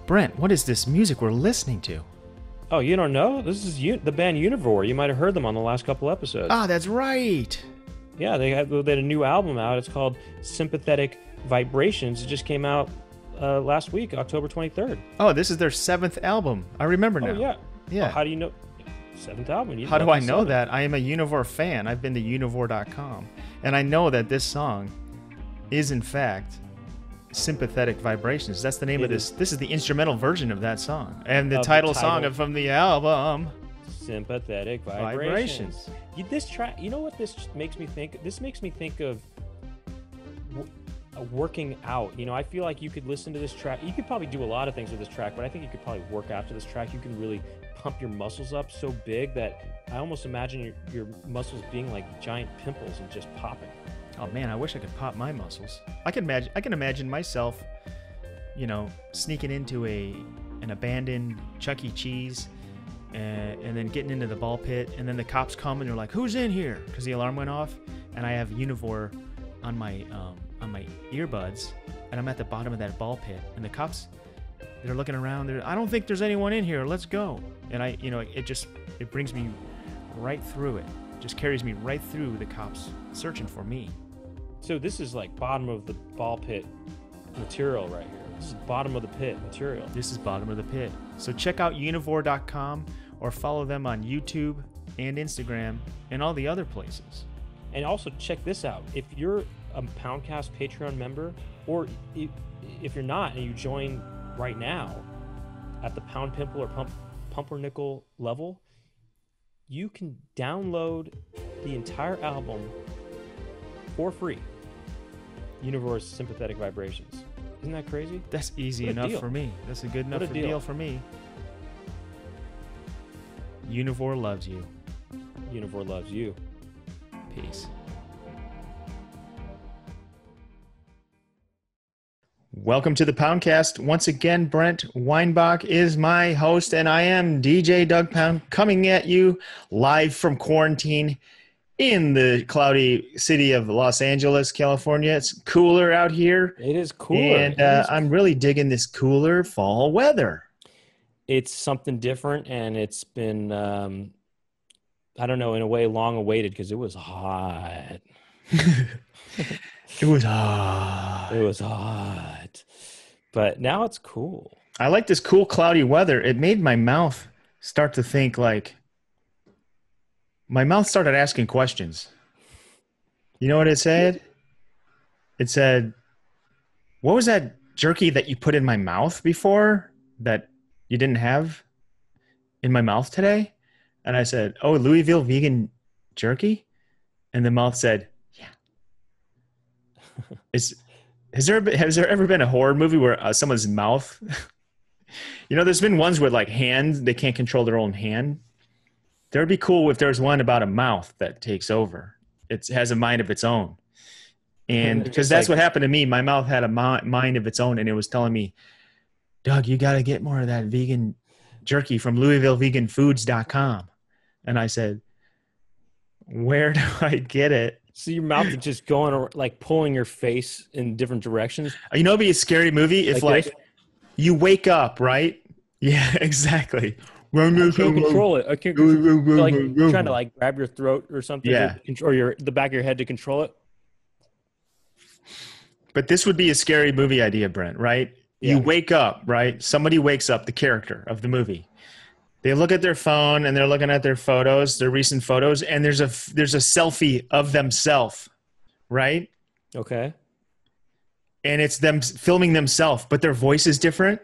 Brent, what is this music we're listening to? Oh, you don't know? This is the band Univore. You might have heard them on the last couple episodes. Ah, that's right. Yeah, they had a new album out. It's called Sympathetic Vibrations. It just came out last week, October 23rd. Oh, this is their 7th album. I remember now. Oh, yeah. Yeah. Oh, how do you know? 7th album. How do I know that? I am a Univore fan. I've been to univore.com. And I know that this song is, in fact, Sympathetic Vibrations. That's the name of this. This is the instrumental version of that song. And the title song from the album. Sympathetic Vibrations. This track, you know what this makes me think? This makes me think of working out. You know, I feel like you could listen to this track. You could probably do a lot of things with this track, but I think you could probably work out to this track. You can really pump your muscles up so big that I almost imagine your muscles being like giant pimples and just popping. Oh man, I wish I could pop my muscles. I can imagine myself, you know, sneaking into an abandoned Chuck E. Cheese, and then getting into the ball pit, and then the cops come and they're like, "Who's in here?" Because the alarm went off, and I have Univore on my earbuds, and I'm at the bottom of that ball pit, and the cops, they're looking around. I don't think there's anyone in here. Let's go. And it brings me right through it. Just carries me right through the cops searching for me. So this is like bottom of the ball pit material right here. This is bottom of the pit material. This is bottom of the pit. So check out univore.com or follow them on YouTube and Instagram and all the other places. And also check this out. If you're a Poundcast Patreon member, or if you're not and you join right now at the Pound Pimple or Pumpernickel level, you can download the entire album for free. Univore's Sympathetic Vibrations. Isn't that crazy? That's easy enough for me. That's a good enough deal for me. Univore loves you. Univore loves you. Peace. Welcome to the Poundcast. Once again, Brent Weinbach is my host, and I am DJ Doug Pound, coming at you live from quarantine in the cloudy city of Los Angeles, California. It's cooler out here. It is cooler. And I'm really digging this cooler fall weather. It's something different, and it's been, I don't know, in a way long awaited because it was hot. It was hot. It was hot. But now it's cool. I like this cool, cloudy weather. It made my mouth start to think like, my mouth started asking questions. You know what it said? It said, what was that jerky that you put in my mouth before that you didn't have in my mouth today? And I said, oh, Louisville vegan jerky? And the mouth said, Has there ever been a horror movie where someone's mouth, you know, there's been ones with like hands, they can't control their own hand. That would be cool if there's one about a mouth that takes over. It has a mind of its own. And because that's what happened to me. My mouth had a mind of its own, and it was telling me, Doug, you got to get more of that vegan jerky from LouisvilleVeganFoods.com. And I said, where do I get it? So your mouth is just going, like pulling your face in different directions. You know, it'd be a scary movie if like you wake up, right? Yeah, exactly. I can't control it. I can't like trying to like grab your throat or something. Yeah. Or the back of your head to control it. But this would be a scary movie idea, Brent, right? Yeah. You wake up, right? Somebody wakes up, the character of the movie. They look at their phone and they're looking at their photos, their recent photos, and there's a selfie of themselves, right? Okay. And it's them filming themselves, but their voice is different.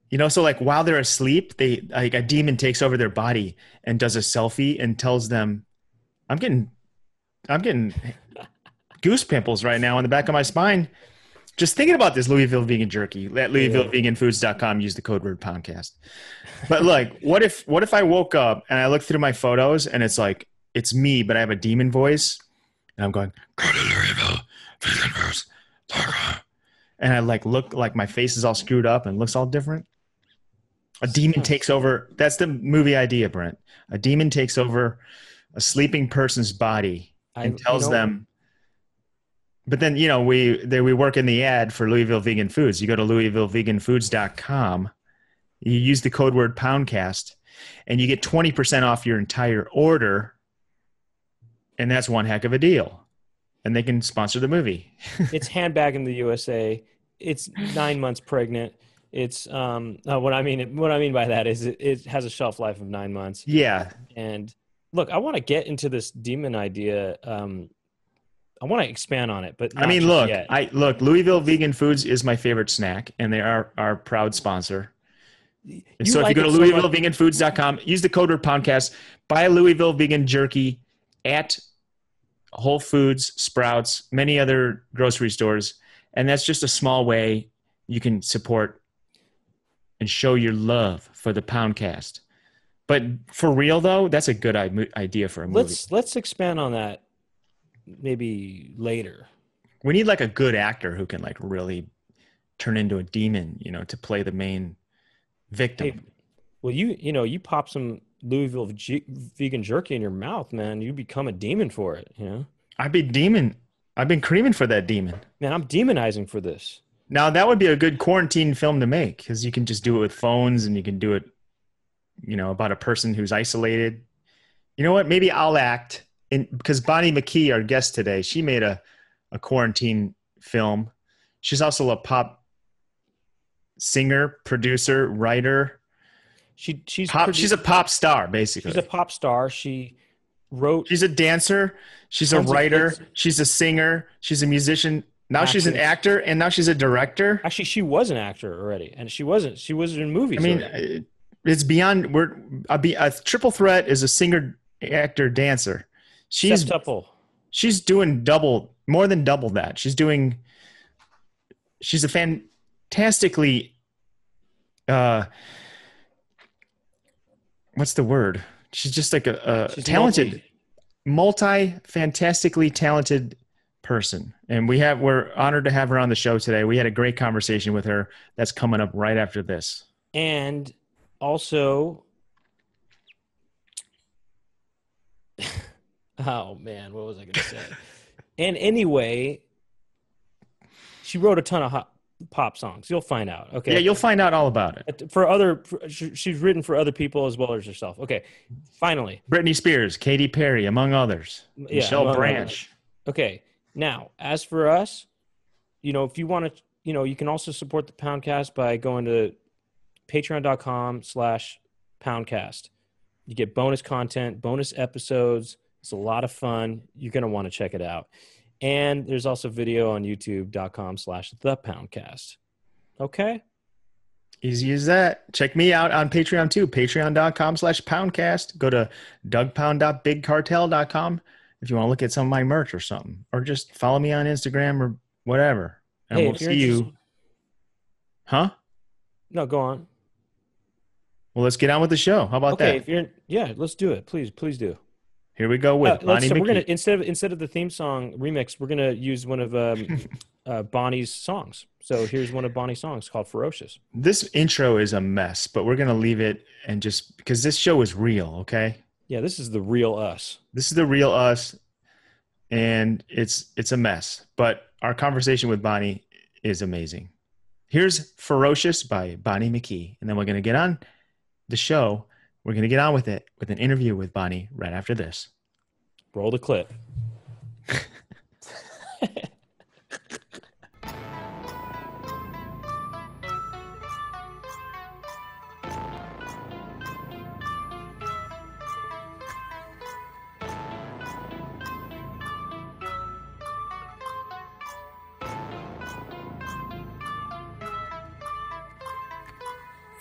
You know, so like while they're asleep, like a demon takes over their body and does a selfie and tells them, I'm getting goose pimples right now on the back of my spine. Just thinking about this Louisville vegan jerky. At LouisvilleVeganFoods.com, use the code word Poundcast. But like, what if I woke up and I look through my photos and it's like, it's me, but I have a demon voice and I'm going, go to LouisvilleVeganFoods.com. And I like look like my face is all screwed up and looks all different. A demon takes over. That's the movie idea, Brent. A demon takes over a sleeping person's body and tells them, But then, we work in the ad for Louisville Vegan Foods. You go to LouisvilleVeganFoods.com. You use the code word Poundcast, and you get 20% off your entire order. And that's one heck of a deal. And they can sponsor the movie. It's handbag in the USA. It's 9 months pregnant. It's what I mean by that is it has a shelf life of 9 months. Yeah. And look, I want to get into this demon idea. I want to expand on it, but not look, Louisville Vegan Foods is my favorite snack, and they are our proud sponsor. So if you go to LouisvilleVeganFoods.com, use the code word Poundcast, buy a Louisville Vegan jerky at Whole Foods, Sprouts, many other grocery stores, and that's just a small way you can support and show your love for the Poundcast. But for real though, that's a good idea for a movie. Let's expand on that maybe later. We need like a good actor who can like really turn into a demon, to play the main victim. Hey, well, you pop some Louisville vegan jerky in your mouth, man. You become a demon for it. I've been creaming for that demon. Man, I'm demonizing for this. Now that would be a good quarantine film to make because you can just do it with phones and you can do it, about a person who's isolated. You know what? Maybe I'll act because Bonnie McKee, our guest today, she made a quarantine film. She's also a pop singer, producer, writer. She's a pop star, basically. She's a pop star. She's a dancer. She's a writer. She's a singer. She's a musician. Now she's an actor, and now she's a director. Actually, she was an actor already, and she was in movies. I mean, already. It's beyond. A triple threat is a singer, actor, dancer. She's doing more than double that. She's a fantastically. What's the word? She's just like she's talented, fantastically talented person. And we're honored to have her on the show today. We had a great conversation with her that's coming up right after this. And also, oh man, what was I going to say? And anyway, she wrote a ton of pop songs. You'll find out. Okay. Yeah, you'll find out all about it. She's written for other people as well as herself. Okay. Finally. Britney Spears, Katy Perry, among others. Michelle Branch. Okay. Now, as for us, if you want to, you can also support the Poundcast by going to patreon.com/Poundcast. You get bonus content, bonus episodes. It's a lot of fun. You're going to want to check it out. And there's also video on youtube.com/thepoundcast. Okay. Easy as that. Check me out on Patreon too. Patreon.com/Poundcast. Go to dougpound.bigcartel.com if you want to look at some of my merch or something, or just follow me on Instagram or whatever. And we'll see you. Huh? No, go on. Well, let's get on with the show. How about that? Let's do it. Please do. Here we go with Bonnie McKee. We're gonna instead of the theme song remix, we're gonna use one of Bonnie's songs. So here's one of Bonnie's songs called "Ferocious." This intro is a mess, but we're gonna leave it and just because this show is real, okay? Yeah, this is the real us. This is the real us, and it's a mess. But our conversation with Bonnie is amazing. Here's "Ferocious" by Bonnie McKee, and then we're gonna get on the show. We're going to get on with it with an interview with Bonnie right after this. Roll the clip.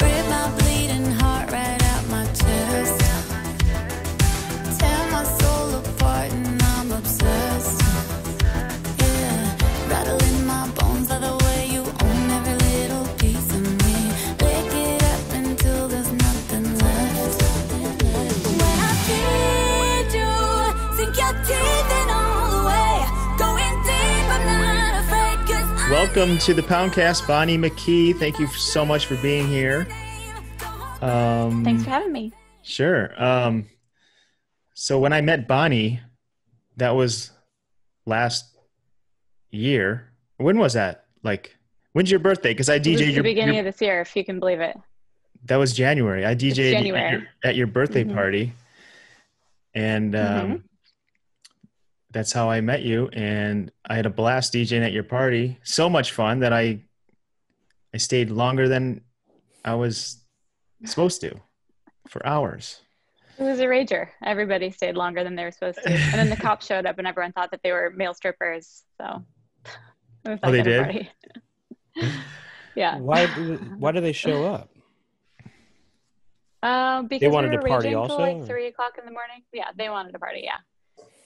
Rip my bleeding heart right out my chest. Tear my soul apart and I'm obsessed. Yeah, rattling my bones by the way you own every little piece of me. Lick it up until there's nothing left. When I feed you, sink your teeth in all the way. Going deep, I'm not afraid, 'cause Welcome to the Poundcast, Bonnie McKee. Thank you so much for being here. Thanks for having me. Sure. So when I met Bonnie, that was last year. When was that? Like, when's your birthday? Because I It was DJ'd the beginning of this year, if you can believe it. that was January. I It's DJ'd January. at your birthday Mhm. party, and Mhm. that's how I met you. And I had a blast DJing at your party. So much fun that I stayed longer than I was supposed to, for hours. It was a rager. Everybody stayed longer than they were supposed to. And then the cops showed up and everyone thought that they were male strippers. So it was that Oh, they kind of did? party. Yeah. Why do they show up? Because wanted we to were party raging also, till like or? 3 o'clock in the morning. Yeah, they wanted to party. Yeah.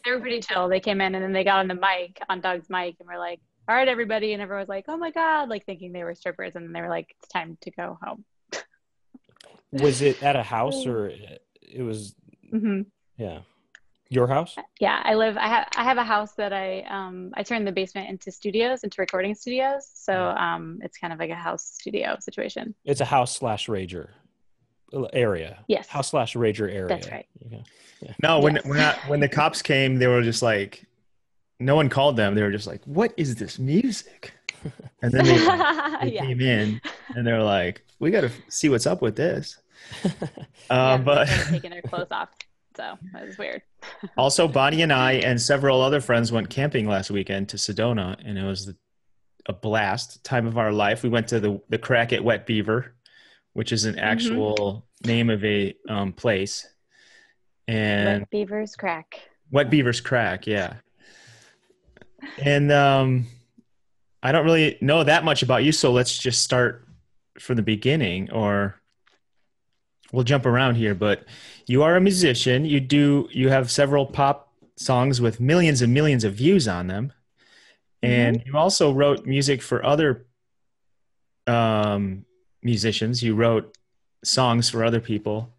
They were pretty chill. They came in and then they got on the mic, on Doug's mic, and were like, all right, everybody. And everyone was like, oh my God, like thinking they were strippers. And then they were like, it's time to go home. Was it at a house or it was? Mm-hmm. Yeah, your house. Yeah, I have a house that I turned the basement into recording studios. So it's kind of like a house studio situation. It's a house / rager area. Yes. House / rager area. That's right. Okay. Yeah. No, Yes. when the cops came, they were just like, no one called them. They were just like, what is this music? And then they Yeah. came in and they were like, we got to see what's up with this. Yeah, But they started taking their clothes off. So that was weird. also, Bonnie and I and several other friends went camping last weekend to Sedona, and it was a blast time of our life. We went to the Crack at Wet Beaver, which is an actual name of a place. And Wet Beaver's Crack. Wet Beaver's Crack, yeah. And I don't really know that much about you, so let's just start from the beginning, or we'll jump around here. But you are a musician. You have several pop songs with millions and millions of views on them, and you also wrote music for other musicians. You wrote songs for other people.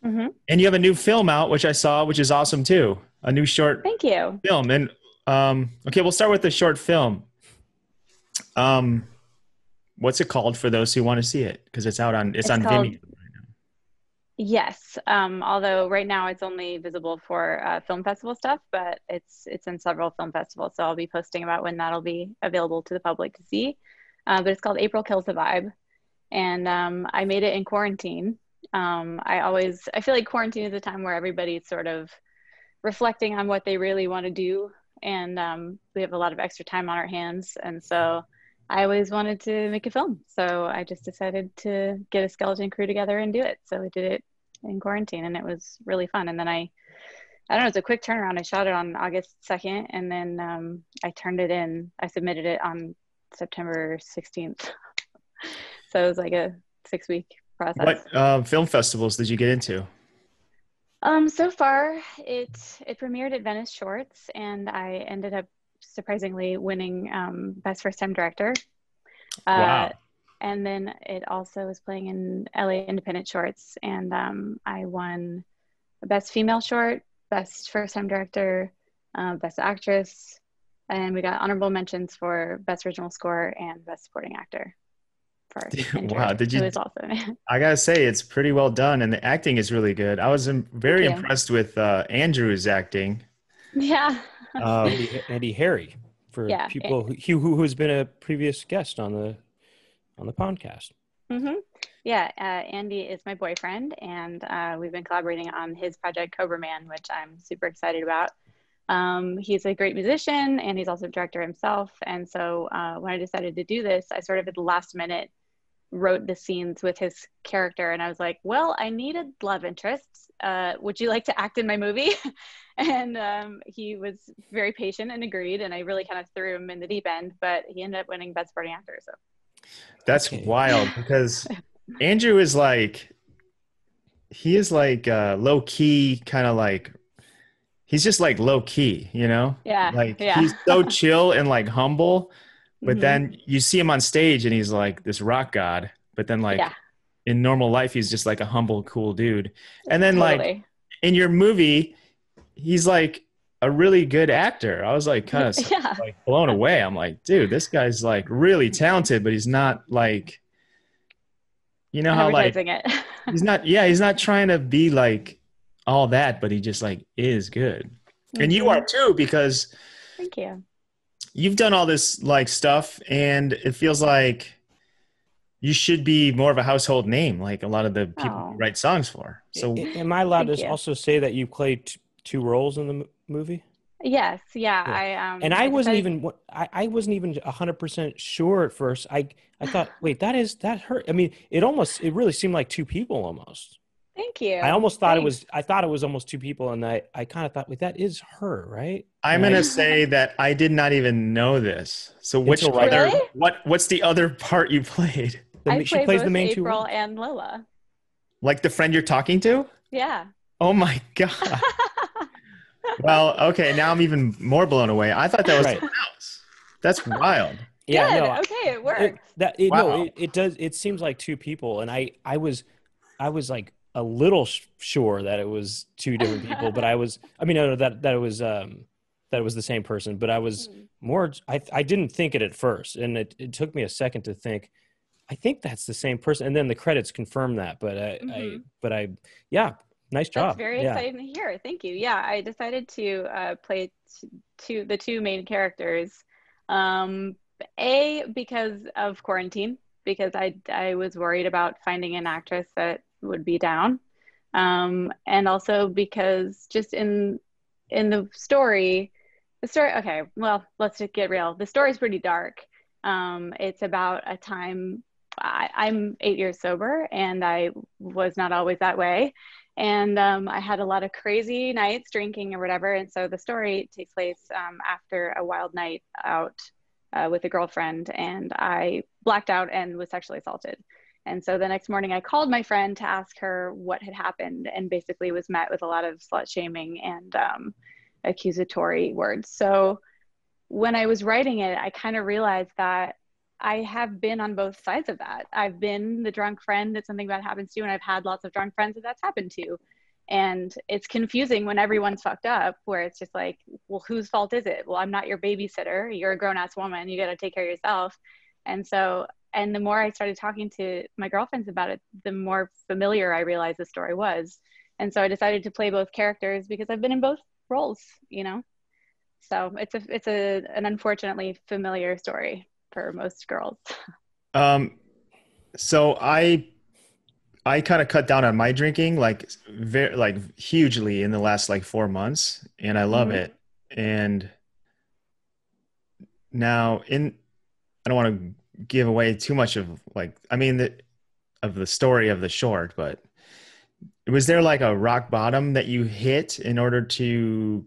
And you have a new film out, which I saw, which is awesome too. A new short Thank you. film. And okay, we'll start with the short film. What's it called for those who want to see it? Because it's on called- Vimeo. Yes. Although right now it's only visible for film festival stuff, but it's in several film festivals. So I'll be posting about when that'll be available to the public to see. But it's called April Kills the Vibe. And I made it in quarantine. I feel like quarantine is a time where everybody's sort of reflecting on what they really want to do. And we have a lot of extra time on our hands. And so I always wanted to make a film. So I just decided to get a skeleton crew together and do it. So we did it in quarantine and it was really fun. And then I don't know, it's a quick turnaround. I shot it on August 2nd and then I turned it in. I submitted it on September 16th. So it was like a 6-week process. What film festivals did you get into? So far, it premiered at Venice Shorts, and I ended up surprisingly winning Best First Time Director. Wow. And then it also was playing in LA Independent Shorts, and I won Best Female Short, Best First Time Director, Best Actress, and we got honorable mentions for Best Original Score and Best Supporting Actor. Wow, did you? It was awesome. I gotta say, it's pretty well done, and the acting is really good. I was very impressed with Andrew's acting. Yeah. Andy Harry, for people who's been a previous guest on the Poundcast. Yeah, Andy is my boyfriend, and we've been collaborating on his project Cobra Man, which I'm super excited about. He's a great musician, and he's also a director himself. And so when I decided to do this, I sort of at the last minute wrote the scenes with his character, and I was like, well, I needed love interests. Would you like to act in my movie? And he was very patient and agreed, and I really kind of threw him in the deep end, but he ended up winning Best Supporting Actor. So that's wild, because Andrew is like, he is like low key, kind of like, he's just like low key, you know? Yeah. He's so chill and like humble. But then you see him on stage and he's like this rock god. But then in normal life, he's just like a humble, cool dude. And then like in your movie, he's like a really good actor. I was like kind of like blown away. I'm like, dude, this guy's like really talented, but he's not like, you know how like he's not trying to be like all that, but he just like is good. And you are too, because thank you. you've done all this like stuff, and it feels like you should be more of a household name, like a lot of the people you Oh, write songs for. So Am I allowed thank to you. also say that you played two roles in the movie? Yes, yeah. Yeah. And I decided. I wasn't even 100% sure at first. I thought, wait, that hurt. I mean, it really seemed like two people almost. Thank I you. almost thought Thanks. I thought it was almost two people. And I kind of thought, wait, that is her, right? I'm And gonna say that I did not even know this. So which until right, other Really? what's the other part you played? I she play plays the both main two April roles. and Lila. Like the friend you're talking to? Yeah. Oh my God. Well, okay, now I'm even more blown away. I thought that was Right. someone else. That's wild. Yeah, Good. no, Okay, it works. Wow. it does. It seems like two people. And I was like a little sure that it was two different people, but I mean, no, that it was the same person, but I was Hmm. more, I didn't think it at first. And it took me a second to think, I think that's the same person. And then the credits confirm that, Mhm. yeah, nice That's job. very Yeah. exciting to hear. Thank you. Yeah, I decided to play the two main characters. Um, because of quarantine, because I was worried about finding an actress that would be down, and also because just in the story. Okay, well, let's just get real. The story's pretty dark. It's about a time. I'm 8 years sober, and I was not always that way. And I had a lot of crazy nights drinking or whatever. And so the story takes place after a wild night out with a girlfriend, and I blacked out and was sexually assaulted. And so the next morning, I called my friend to ask her what had happened, and basically was met with a lot of slut shaming and accusatory words. So when I was writing it, I kind of realized that I have been on both sides of that. I've been the drunk friend that something bad happens to, and I've had lots of drunk friends that that's happened to. And it's confusing when everyone's fucked up, where it's just like, well, whose fault is it? Well, I'm not your babysitter. You're a grown ass woman. You got to take care of yourself. And so, and the more I started talking to my girlfriends about it, the more familiar I realized the story was. And so I decided to play both characters because I've been in both roles, you know? So it's an unfortunately familiar story for most girls. Um, so I kind of cut down on my drinking like very like hugely in the last like 4 months, and I love Hmm. it. And now I don't want to give away too much of like I mean of the story of the short, but was there like a rock bottom that you hit in order to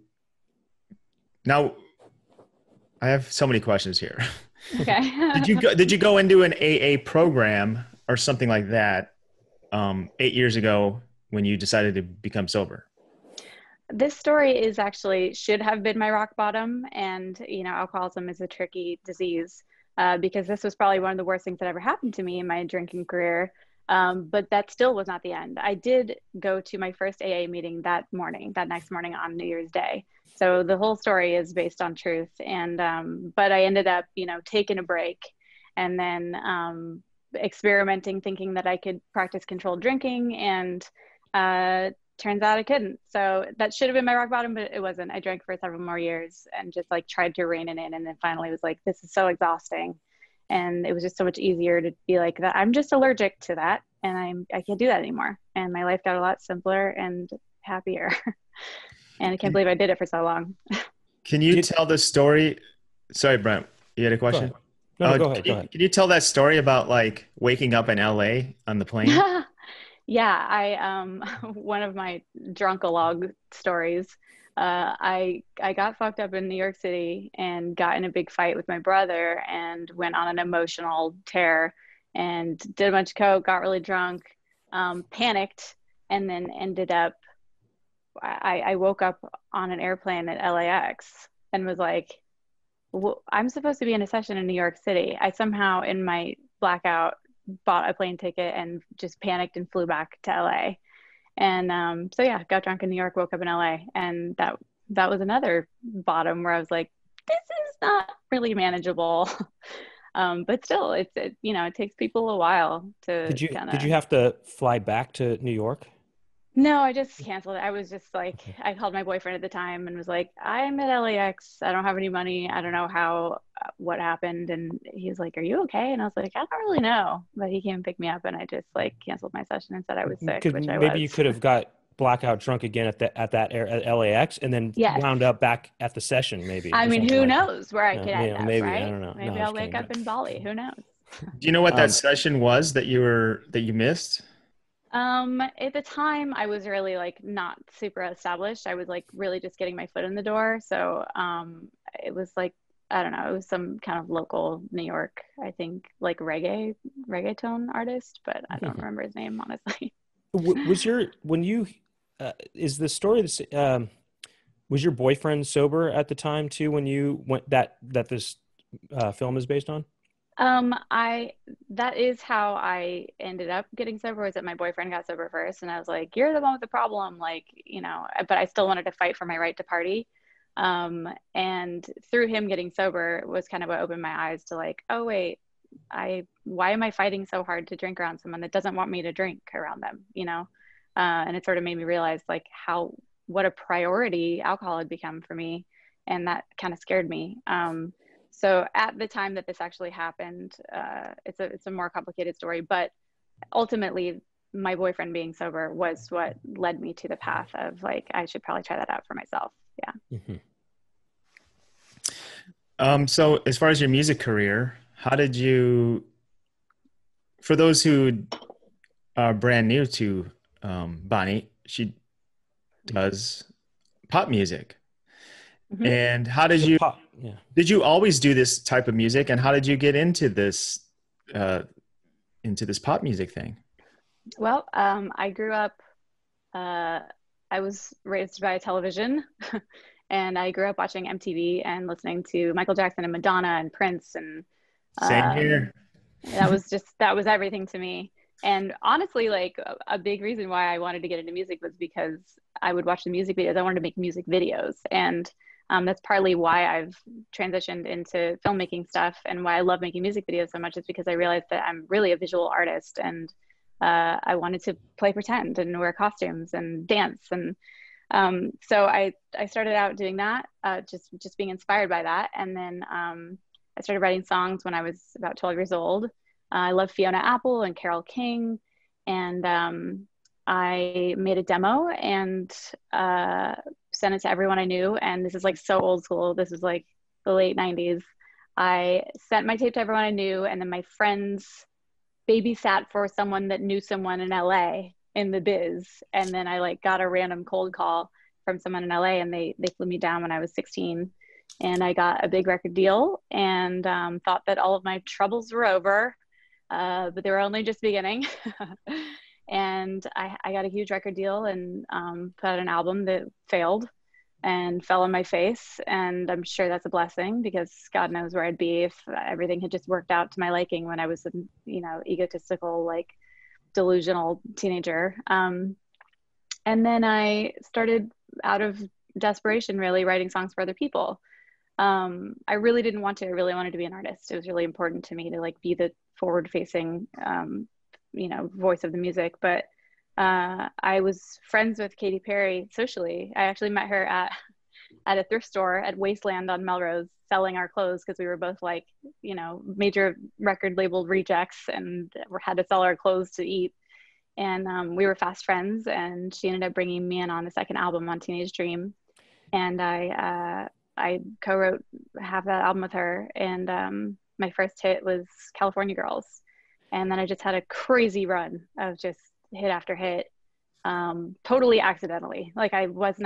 now I have so many questions here. Okay. Did you go into an AA program or something like that 8 years ago when you decided to become sober? This story is actually should have been my rock bottom, and you know, alcoholism is a tricky disease because this was probably one of the worst things that ever happened to me in my drinking career. But that still was not the end. I did go to my first AA meeting that next morning on New Year's Day. So the whole story is based on truth, and but I ended up, you know, taking a break, and then experimenting, thinking that I could practice controlled drinking, and uh, turns out I couldn't. So that should have been my rock bottom, but it wasn't. I drank for several more years and just like tried to rein it in. And then finally was like, this is so exhausting. And it was just so much easier to be like that. I'm just allergic to that. And I can't do that anymore. And my life got a lot simpler and happier. And I can't Can, believe I did it for so long. can you tell the story? Sorry, Brent, you had a Go question? ahead. No, go ahead. Can you tell that story about like waking up in LA on the plane? Yeah, I one of my drunkalog stories. I got fucked up in New York City and got in a big fight with my brother and went on an emotional tear and did a bunch of coke, got really drunk, panicked, and then ended up. I woke up on an airplane at LAX and was like, well, I'm supposed to be in a session in New York City. I somehow, in my blackout, bought a plane ticket and just panicked and flew back to LA. And so yeah, got drunk in New York, woke up in LA, and that was another bottom where I was like, this is not really manageable. But still, it takes people a while to kind Did you of. have to fly back to New York? No, I just canceled it. I was just like, I called my boyfriend at the time and was like, I'm at LAX. I don't have any money. I don't know what happened. And he was like, are you okay? And I was like, I don't really know. But he came and picked me up and I just like canceled my session and said I was sick, Could which I maybe you was. could have got blackout drunk again at LAX and then Yes. wound up back at the session maybe I or mean, something who like that. knows where I Yeah, could end up, maybe I right? don't know. No, Maybe I'm I'll just wake kidding. up in Bali. Who knows? Do you know what that Um, session was that you missed? At the time I was really like not super established. I was like really just getting my foot in the door. So, it was like, I don't know, it was some kind of local New York, I think like reggaeton artist, but I don't remember his name, honestly. was your when you is the story was your boyfriend sober at the time too when you went that this film is based on? I that is how I ended up getting sober, was that my boyfriend got sober first and I was like, you're the one with the problem, like, but I still wanted to fight for my right to party. And through him getting sober was kind of what opened my eyes to like, oh wait, why am I fighting so hard to drink around someone that doesn't want me to drink around them? And it sort of made me realize like what a priority alcohol had become for me. And that kind of scared me. So at the time that this actually happened, it's a more complicated story, but ultimately my boyfriend being sober was what led me to the path of like, I should probably try that out for myself. Yeah. So as far as your music career, how did you, for those who are brand new to Bonnie, she does pop music. Mhm. And how did So you, pop, yeah. did you always do this type of music? And how did you get into this pop music thing? Well, I grew up, I was raised by television and I grew up watching MTV and listening to Michael Jackson and Madonna and Prince. And Same here. that was everything to me. And honestly, like a big reason why I wanted to get into music was because I would watch the music videos. I wanted to make music videos. And that's partly why I've transitioned into filmmaking stuff and why I love making music videos so much is because I realized that I'm really a visual artist and I wanted to play pretend and wear costumes and dance. And so I started out doing that, just being inspired by that. And then I started writing songs when I was about 12 years old. I love Fiona Apple and Carole King. And I made a demo and sent it to everyone I knew. And this is like so old school. This is like the late 90s. I sent my tape to everyone I knew. And then my friends babysat for someone that knew someone in LA in the biz. And then I like got a random cold call from someone in LA and they flew me down when I was 16. And I got a big record deal and thought that all of my troubles were over, but they were only just beginning. And I got a huge record deal and put out an album that failed and fell on my face. And I'm sure that's a blessing because God knows where I'd be if everything had just worked out to my liking when I was an, egotistical, like delusional teenager. And then I started out of desperation, really writing songs for other people. I really didn't want to. I really wanted to be an artist. It was really important to me to like be the forward-facing, voice of the music. But I was friends with Katy Perry socially. I actually met her at a thrift store at Wasteland on Melrose, selling our clothes because we were both like, major record label rejects and had to sell our clothes to eat. And we were fast friends. And she ended up bringing me in on the second album on Teenage Dream, and I co-wrote half that album with her. And my first hit was California Girls. And then I just had a crazy run of just hit after hit, totally accidentally. Like I was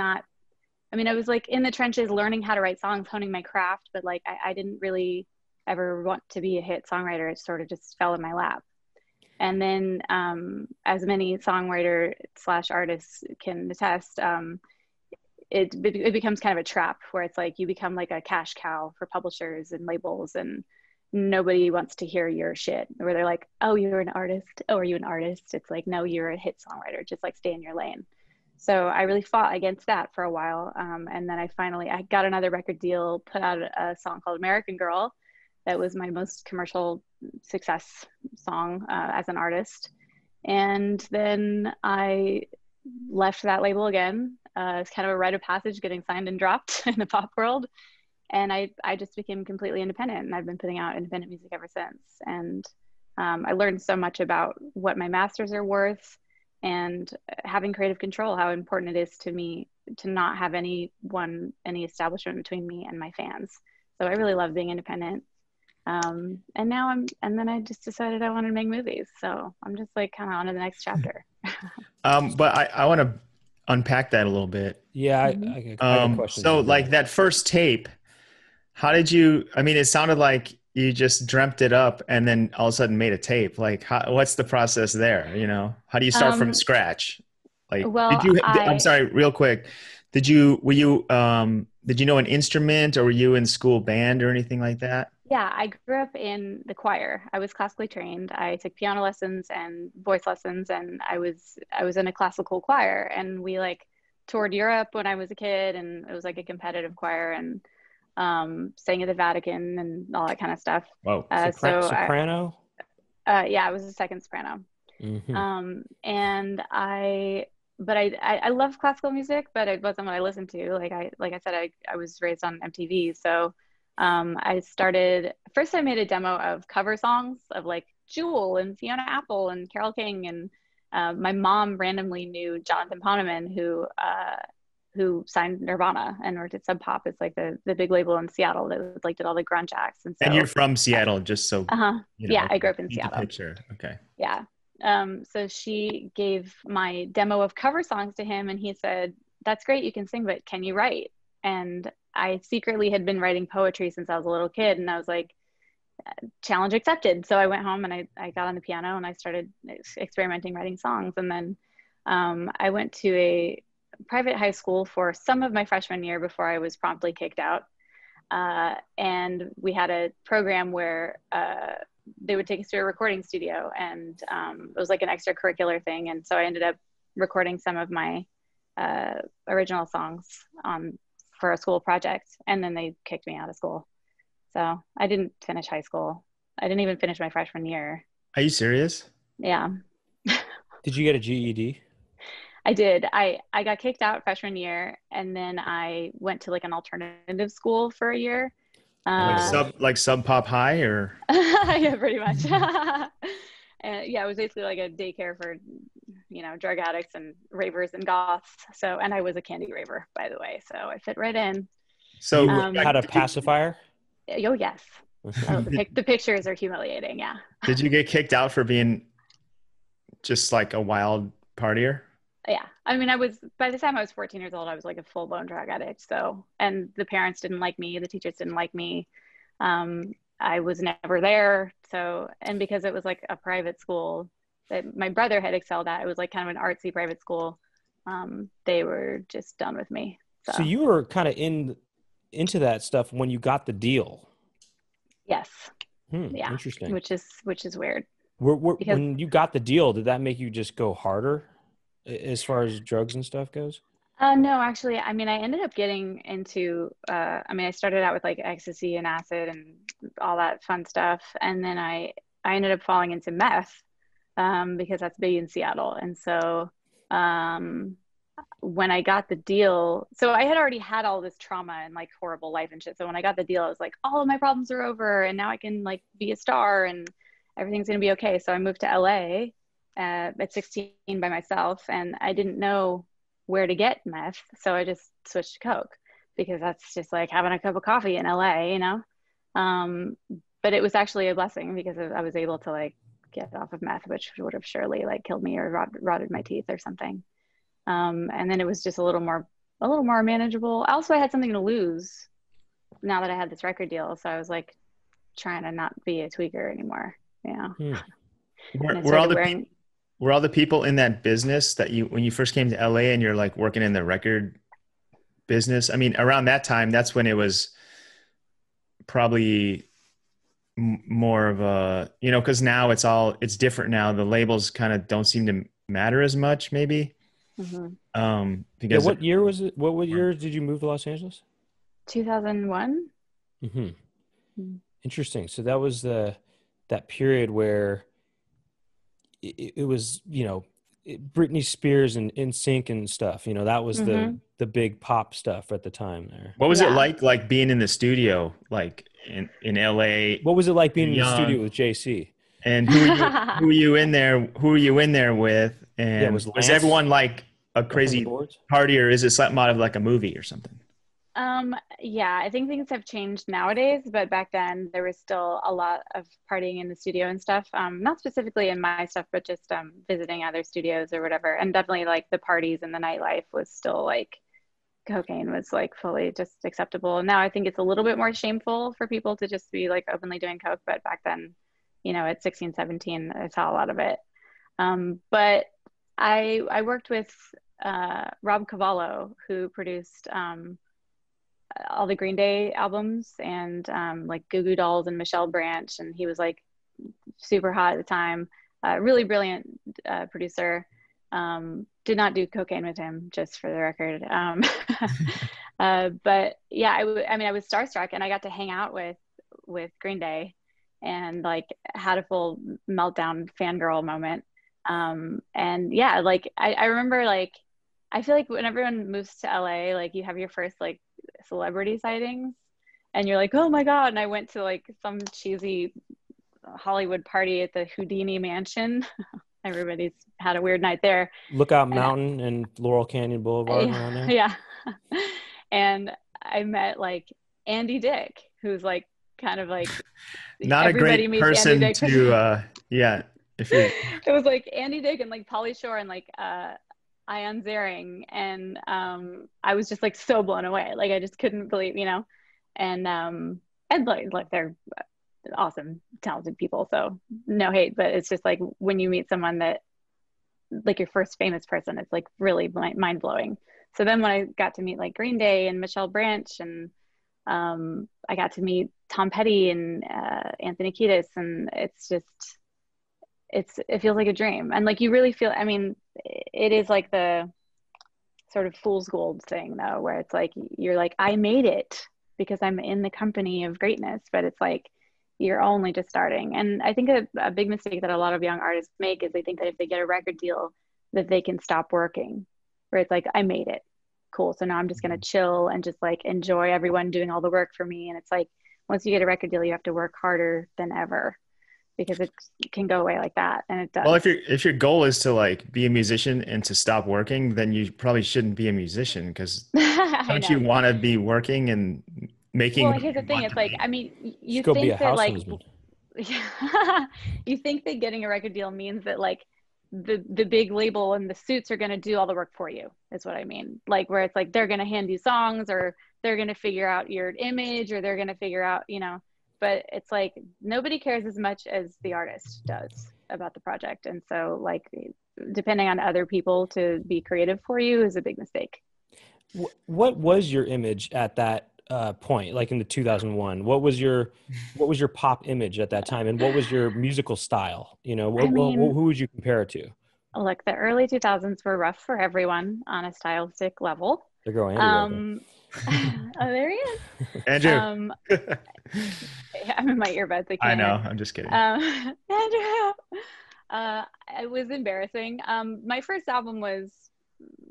like in the trenches learning how to write songs, honing my craft, but like I didn't really ever want to be a hit songwriter. It sort of just fell in my lap. And then as many songwriter / artists can attest, it becomes kind of a trap where it's like you become like a cash cow for publishers and labels, and nobody wants to hear your shit. Where they're like, "Oh, you're an artist. Oh, are you an artist?" It's like, "No, you're a hit songwriter. Just like stay in your lane." So I really fought against that for a while, and then I got another record deal, put out a song called "American Girl," that was my most commercial success song as an artist. And then I left that label again. It's kind of a rite of passage getting signed and dropped in the pop world. And I just became completely independent, and I've been putting out independent music ever since. And I learned so much about what my masters are worth and having creative control, how important it is to me to not have any establishment between me and my fans. So I really love being independent. And then I just decided I wanted to make movies. So I'm just like kind of on to the next chapter. But I want to unpack that a little bit. Yeah, I got questions. So like that first tape, how did you, I mean, it sounded like you just dreamt it up and then all of a sudden made a tape. Like, what's the process there? You know, how do you start from scratch? Like, I'm sorry, real quick. Did you know an instrument, or were you in school band or anything like that? Yeah, I grew up in the choir. I was classically trained. I took piano lessons and voice lessons, and I was in a classical choir, and we like toured Europe when I was a kid, and it was like a competitive choir, and sang at the Vatican and all that kind of stuff. Whoa. Soprano? Yeah, I was a second soprano. And I love classical music, but it wasn't what I listened to. Like I said, I was raised on MTV. So first I made a demo of cover songs of like Jewel and Fiona Apple and Carole King. And my mom randomly knew Jonathan Poneman, who signed Nirvana and worked at Sub Pop. It's like the big label in Seattle that like did all the grunge acts. And you're from Seattle, just so. Yeah, I grew up in Seattle. Picture. Okay. Yeah. So she gave my demo of cover songs to him, and he said, "That's great, you can sing, but can you write?" And I secretly had been writing poetry since I was a little kid, and I was like, challenge accepted. So I went home and I got on the piano and I started experimenting writing songs. And then I went to a private high school for some of my freshman year before I was promptly kicked out. And we had a program where they would take us to a recording studio, and it was like an extracurricular thing. And so I ended up recording some of my original songs for a school project, and then they kicked me out of school. So I didn't finish high school. I didn't even finish my freshman year. Are you serious? Yeah. Did you get a GED? I did. I got kicked out freshman year, and then I went to like an alternative school for a year. Like Sub Pop High, or? Yeah, pretty much. And yeah, it was basically like a daycare for, drug addicts and ravers and goths. So, and I was a candy raver, by the way, so I fit right in. So you had a pacifier? Oh, yes. Oh, the pictures are humiliating. Yeah. Did you get kicked out for being just like a wild partier? Yeah. I mean, by the time I was 14 years old, I was like a full blown drug addict. So, and the parents didn't like me. The teachers didn't like me. I was never there. So, and because it was like a private school that my brother had excelled at, it was like kind of an artsy private school. They were just done with me. So you were kind of into that stuff when you got the deal. Yes. Yeah. Interesting. Which is weird. When you got the deal, did that make you just go harder as far as drugs and stuff goes? No, actually, I mean, I ended up getting into, I started out with like ecstasy and acid and all that fun stuff. And then I ended up falling into meth, because that's big in Seattle. And so, when I got the deal, so I had already had all this trauma and like horrible life and shit. So when I got the deal, I was like, all of my problems are over, and now I can like be a star and everything's going to be okay. So I moved to LA at 16 by myself, and I didn't know where to get meth. So I just switched to Coke, because that's just like having a cup of coffee in LA, but it was actually a blessing, because I was able to like get off of meth, which would have surely like killed me or rotted my teeth or something. And then it was just a little more manageable. Also, I had something to lose now that I had this record deal. So I was like trying to not be a tweaker anymore. Were all the people in that business that when you first came to LA and you're like working in the record business? I mean, around that time, that's when it was probably more of a, cause now it's different now. The labels kind of don't seem to matter as much, maybe. Because what year was it? What year did you move to Los Angeles? 2001. Interesting. So that was that period where it was, Britney Spears and NSYNC and stuff. You know, that was Mm-hmm. the big pop stuff at the time there. What was it Yeah. like being in the studio, like in LA, What was it like being in the young? studio with JC? And who were you in there? Who were you in there with? Yeah, And was was Lance everyone like a up on the crazy boards? party, or is it something out of like a movie or something? Yeah, I think things have changed nowadays, but back then there was still a lot of partying in the studio and stuff. Not specifically in my stuff, but just visiting other studios or whatever. And definitely like the parties and the nightlife was still like cocaine was like fully just acceptable. And now I think it's a little bit more shameful for people to just be like openly doing coke, but back then, you know, at 16, 17, I saw a lot of it. But I worked with Rob Cavallo, who produced all the Green Day albums and like Goo Goo Dolls and Michelle Branch, and he was like super hot at the time. Really brilliant producer. Did not do cocaine with him, just for the record. But yeah, I mean, I was starstruck, and I got to hang out with Green Day, and like had a full meltdown fangirl moment. And yeah, like I remember, like I feel like when everyone moves to LA, like you have your first like celebrity sightings, and you're like, oh my God. And I went to like some cheesy Hollywood party at the Houdini Mansion. Everybody's had a weird night there. Lookout Mountain and Laurel Canyon Boulevard around there. Yeah. And I met like Andy Dick, who's like kind of like Not a everybody great meets person Andy Dick. to, yeah. If you're, It was like Andy Dick and like Pauly Shore and like Ian Ziering, and I was just like so blown away. Like I just couldn't believe, you know, and like they're awesome, talented people. So no hate, but it's just like when you meet someone that like your first famous person, it's like really mind blowing. So then when I got to meet like Green Day and Michelle Branch, and I got to meet Tom Petty and Anthony Kiedis, and it's just it feels like a dream. And like you really feel, I mean, it is like the sort of fool's gold thing though, where it's like you're like, I made it because I'm in the company of greatness, but it's like you're only just starting. And I think a big mistake that a lot of young artists make is they think that if they get a record deal that they can stop working, where it's like, I made it, cool, so now I'm just going to chill and just like enjoy everyone doing all the work for me. And it's like once you get a record deal, you have to work harder than ever, because it can go away like that. And it does. well, if your goal is to like be a musician and to stop working, then you probably shouldn't be a musician, because don't you want to be working and making? Well, here's the thing. It's like, I mean, you Just go be think a that house like, husband. you think that getting a record deal means that like the big label and the suits are going to do all the work for you, is what I mean. Like where it's like, they're going to hand you songs, or they're going to figure out your image, or they're going to figure out, you know, but it's like, nobody cares as much as the artist does about the project. And so like, depending on other people to be creative for you is a big mistake. What was your image at that point, like in the 2001? What was your pop image at that time, and what was your musical style? You know, who would you compare it to? Look, the early 2000s were rough for everyone on a stylistic level. There go Andy. Oh, there he is. Andrew. I'm in my earbuds. I know. I'm just kidding. Andrew. It was embarrassing. My first album was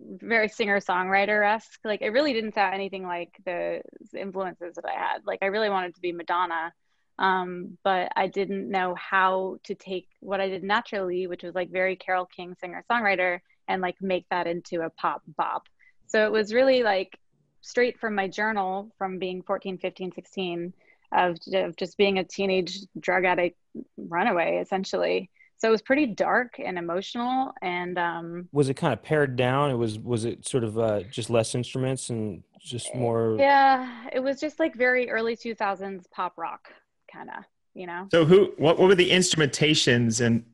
very singer-songwriter-esque. Like it really didn't sound anything like the influences that I had. Like I really wanted to be Madonna, but I didn't know how to take what I did naturally, which was like very Carole King singer-songwriter, and like make that into a pop bop. So it was really like straight from my journal from being 14, 15, 16 of just being a teenage drug addict runaway, essentially. So it was pretty dark and emotional. And was it kind of pared down? Was it sort of just less instruments and just more? Yeah, it was just like very early 2000s pop rock kind of, you know. So what were the instrumentations, and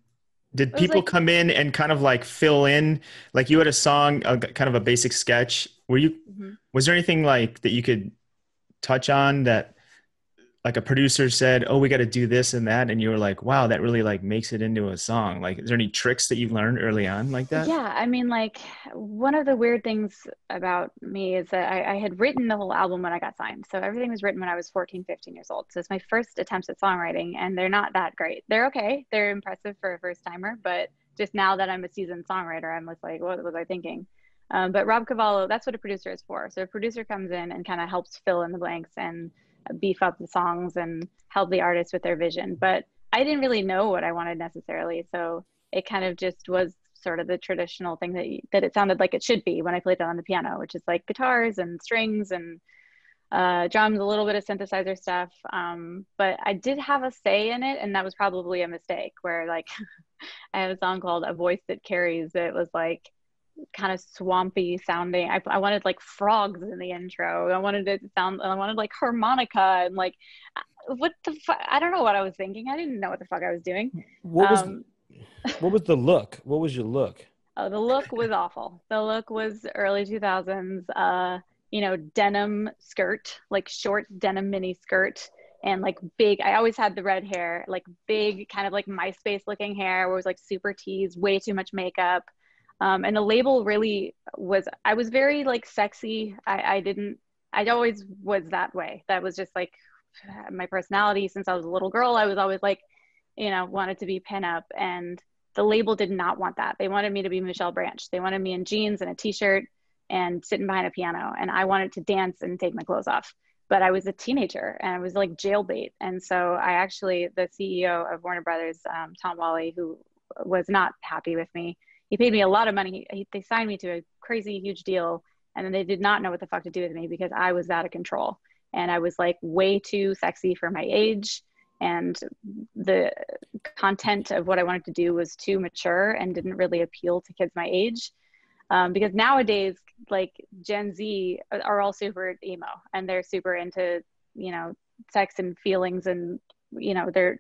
did people like, come in and kind of like fill in? Like you had a song, kind of a basic sketch. Was there anything like that you could touch on that like a producer said, oh, we got to do this and that, and you were like, wow, that really like makes it into a song? Like, is there any tricks that you learned early on like that? Yeah, I mean, like one of the weird things about me is that I had written the whole album when I got signed. So everything was written when I was 14, 15 years old. So it's my first attempts at songwriting, and they're not that great. They're okay. They're impressive for a first timer, but just now that I'm a seasoned songwriter, I'm just like, what was I thinking? But Rob Cavallo, that's what a producer is for. So a producer comes in and kind of helps fill in the blanks and beef up the songs and help the artist with their vision. But I didn't really know what I wanted necessarily. So it kind of just was sort of the traditional thing that it sounded like it should be when I played it on the piano, which is like guitars and strings and drums, a little bit of synthesizer stuff. But I did have a say in it, and that was probably a mistake where like I have a song called A Voice That Carries that was like kind of swampy sounding. I wanted like frogs in the intro. I wanted it to sound, I wanted like harmonica and like, what the fuck? I don't know what I was thinking. I didn't know what the fuck I was doing. What was the look? What was your look? Oh, the look was awful. The look was early 2000s, denim skirt, like short denim mini skirt, and like big, I always had the red hair, like big kind of like MySpace looking hair where it was like super teased, way too much makeup. And the label really was, I was very like sexy. I always was that way. That was just like my personality since I was a little girl. I was always like, wanted to be pinup, and the label did not want that. They wanted me to be Michelle Branch. They wanted me in jeans and a t-shirt and sitting behind a piano. And I wanted to dance and take my clothes off. But I was a teenager and I was like jailbait. And so the CEO of Warner Brothers, Tom Wally, who was not happy with me, he paid me a lot of money. They signed me to a crazy, huge deal. And then they did not know what the fuck to do with me because I was out of control. And I was like way too sexy for my age. And the content of what I wanted to do was too mature and didn't really appeal to kids my age. Because nowadays, like Gen Z are all super emo and they're super into, sex and feelings, and, they're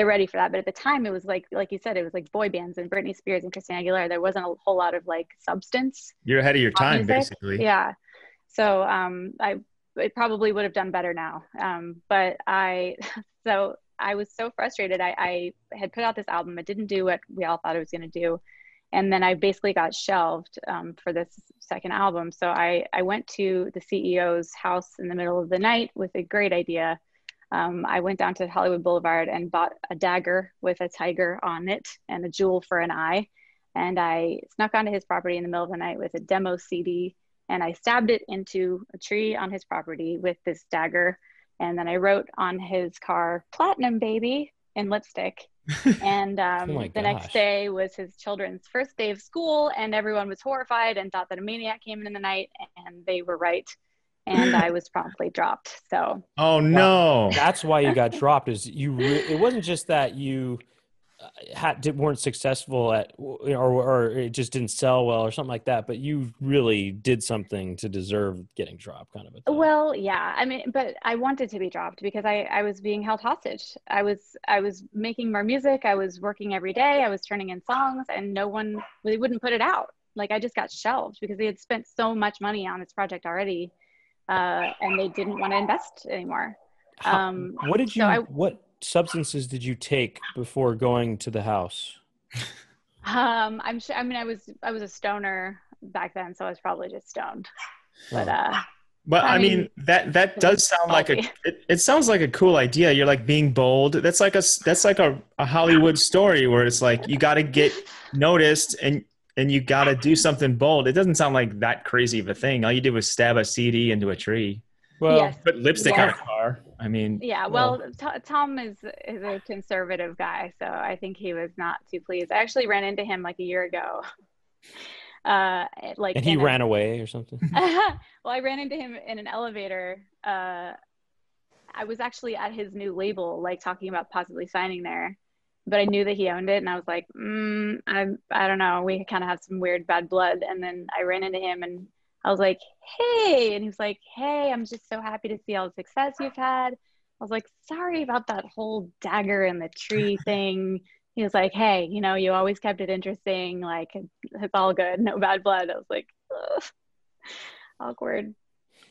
ready for that. But at the time it was like you said, it was like boy bands and Britney Spears and Christina Aguilera. There wasn't a whole lot of like substance. You're ahead of your time, music. basically. Yeah. So it probably would have done better now. But I was so frustrated. I had put out this album. It didn't do what we all thought it was going to do. And then I basically got shelved for this second album. So I went to the CEO's house in the middle of the night with a great idea. I went down to Hollywood Boulevard and bought a dagger with a tiger on it and a jewel for an eye. And I snuck onto his property in the middle of the night with a demo CD, and I stabbed it into a tree on his property with this dagger. And then I wrote on his car, "Platinum Baby," in lipstick. And the next day was his children's first day of school, and everyone was horrified and thought that a maniac came in the night, and they were right. And I was promptly dropped. So. Oh no! That's why you got dropped. It wasn't just that you weren't successful at, or it just didn't sell well or something like that, but you really did something to deserve getting dropped, kind of a thing. Well, yeah, I mean, but I wanted to be dropped because I was being held hostage. I was making more music. I was working every day. I was turning in songs, and they wouldn't put it out. Like, I just got shelved because they had spent so much money on this project already, and they didn't want to invest anymore. What substances did you take before going to the house? I'm sure. I mean, I was a stoner back then, so I was probably just stoned. But I mean that does sound like it sounds like a cool idea. You're like being bold. That's like a Hollywood story where it's like you got to get noticed and you got to do something bold. It doesn't sound like that crazy of a thing. All you did was stab a CD into a tree. Well, yes. Put lipstick on a car. I mean, yeah. Well, Tom is a conservative guy, so I think he was not too pleased. I actually ran into him like a year ago. And he ran away or something. Well, I ran into him in an elevator. I was actually at his new label, like talking about possibly signing there, but I knew that he owned it, and I was like, I don't know. We kind of have some weird bad blood, and then I ran into him and I was like, "Hey," and he was like, "Hey, I'm just so happy to see all the success you've had." I was like, "Sorry about that whole dagger in the tree thing." He was like, "Hey, you always kept it interesting. Like, it's all good. No bad blood." I was like, ugh, awkward.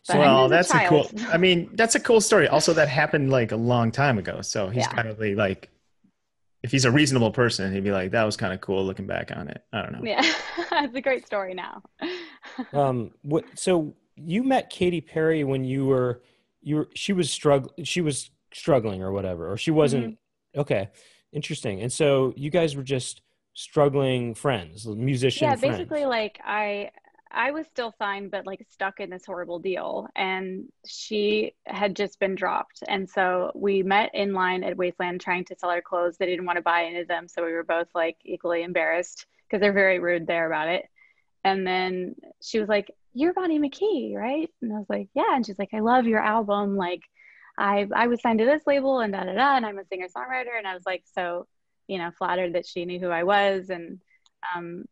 But I mean, Well, as a that's a cool. child, I mean, that's a cool story. Also, that happened like a long time ago. So he's yeah, kind of like, if he's a reasonable person, he'd be like, that was kind of cool looking back on it. I don't know. yeah, it's a great story now. So you met Katy Perry when she was struggling or whatever, or she Hmm. wasn't. Okay, interesting. And so you guys were just struggling friends, musician Yeah, basically, friends. like I was still signed, but like stuck in this horrible deal, and she had just been dropped, and so we met in line at Wasteland trying to sell her clothes. They didn't want to buy any of them, so we were both like equally embarrassed because they're very rude there about it. And then she was like, "You're Bonnie McKee, right?" And I was like, "Yeah." And she's like, "I love your album. Like, I was signed to this label and da da da, and I'm a singer songwriter." And I was like, so, flattered that she knew who I was, and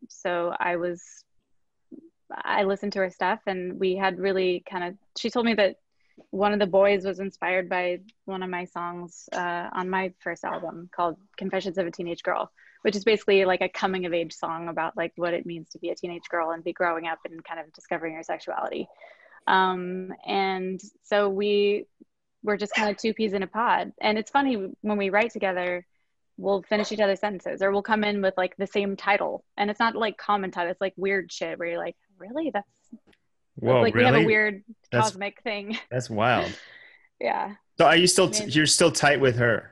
so I listened to her stuff, and we had really kind of. She told me that one of the boys was inspired by one of my songs on my first album called Confessions of a Teenage Girl, which is basically like a coming of age song about like what it means to be a teenage girl and be growing up and kind of discovering your sexuality. And so we were just kind of two peas in a pod. And it's funny when we write together, we'll finish each other's sentences or we'll come in with like the same title. And it's not like common title, it's like weird shit where you're like, really? That's Whoa, like we have a really? weird That's cosmic thing. that's wild. Yeah. So are you still I mean, you're still tight with her?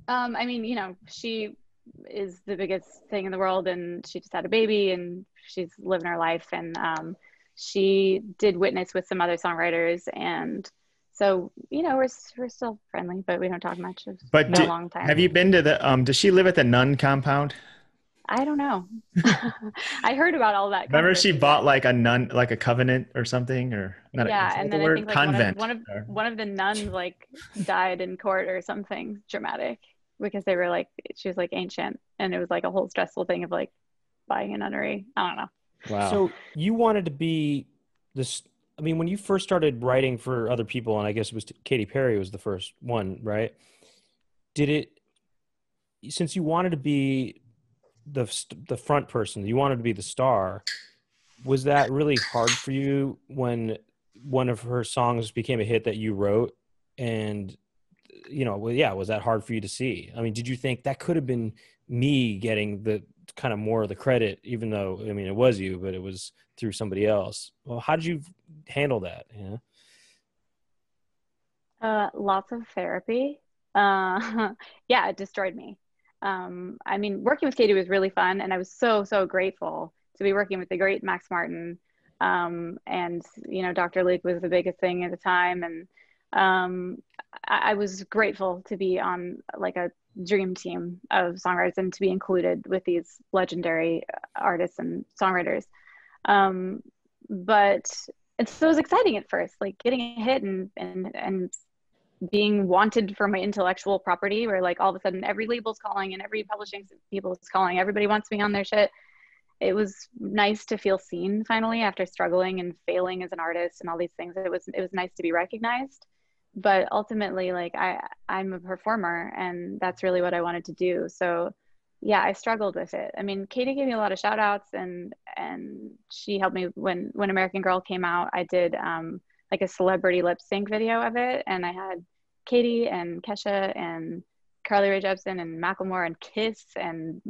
I mean, she is the biggest thing in the world, and she just had a baby, and she's living her life. And she did witness with some other songwriters, and so we're still friendly, but we don't talk much. It's But been a long time. have you been to the does she live at the nun compound? I don't know. I heard about all that Remember she controversy, bought but like a nun, like a covenant or something, or not is yeah, that and the then I word? think like one of Convent. one of one of the nuns like died in court or something dramatic because they were like she was like ancient, and it was like a whole stressful thing of like buying a nunnery. I don't know. Wow. So you wanted to be this. I mean, when you first started writing for other people, and I guess it was Katy Perry was the first one, right? Did it, since you wanted to be the front person, you wanted to be the star, was that really hard for you when one of her songs became a hit that you wrote? And well, yeah, was that hard for you to see? I mean, did you think that could have been me getting the kind of more of the credit, even though, I mean, it was you, but it was through somebody else? Well, how did you handle that? Yeah. Lots of therapy. Yeah, it destroyed me. I mean, working with Katie was really fun, and I was so, so grateful to be working with the great Max Martin. And, Dr. Luke was the biggest thing at the time. And I was grateful to be on like a dream team of songwriters and to be included with these legendary artists and songwriters. But so it was exciting at first, like getting a hit and being wanted for my intellectual property, where like all of a sudden every label's calling and every publishing people is calling, everybody wants me on their shit. It was nice to feel seen finally after struggling and failing as an artist and all these things. It was nice to be recognized. But ultimately, like I'm a performer, and that's really what I wanted to do. So yeah, I struggled with it. I mean, Katie gave me a lot of shout outs, and she helped me when American Girl came out. I did like a celebrity lip sync video of it, and I had Katie and Kesha and Carly Rae Jepsen and Macklemore and Kiss and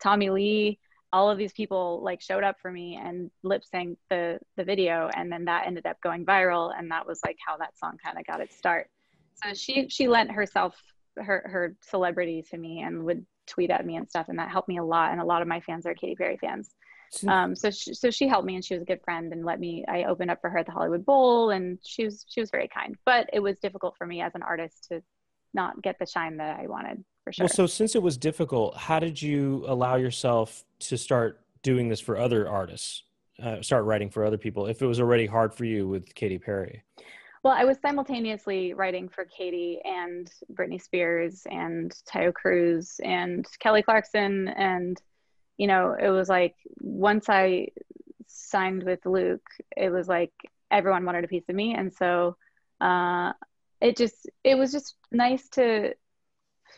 Tommy Lee. All of these people like showed up for me and lip synced the video, and then that ended up going viral, and that was like how that song kind of got its start. So she lent herself her celebrity to me and would tweet at me and stuff, and that helped me a lot. And a lot of my fans are Katy Perry fans. So she helped me, and she was a good friend and I opened up for her at the Hollywood Bowl, and she was very kind. But it was difficult for me as an artist to not get the shine that I wanted, for sure. Well, so since it was difficult, how did you allow yourself to start doing this for other artists, start writing for other people, if it was already hard for you with Katy Perry? Well, I was simultaneously writing for Katy and Britney Spears and Tayo Cruz and Kelly Clarkson. And, it was like once I signed with Luke, it was like everyone wanted a piece of me. And so it was just nice to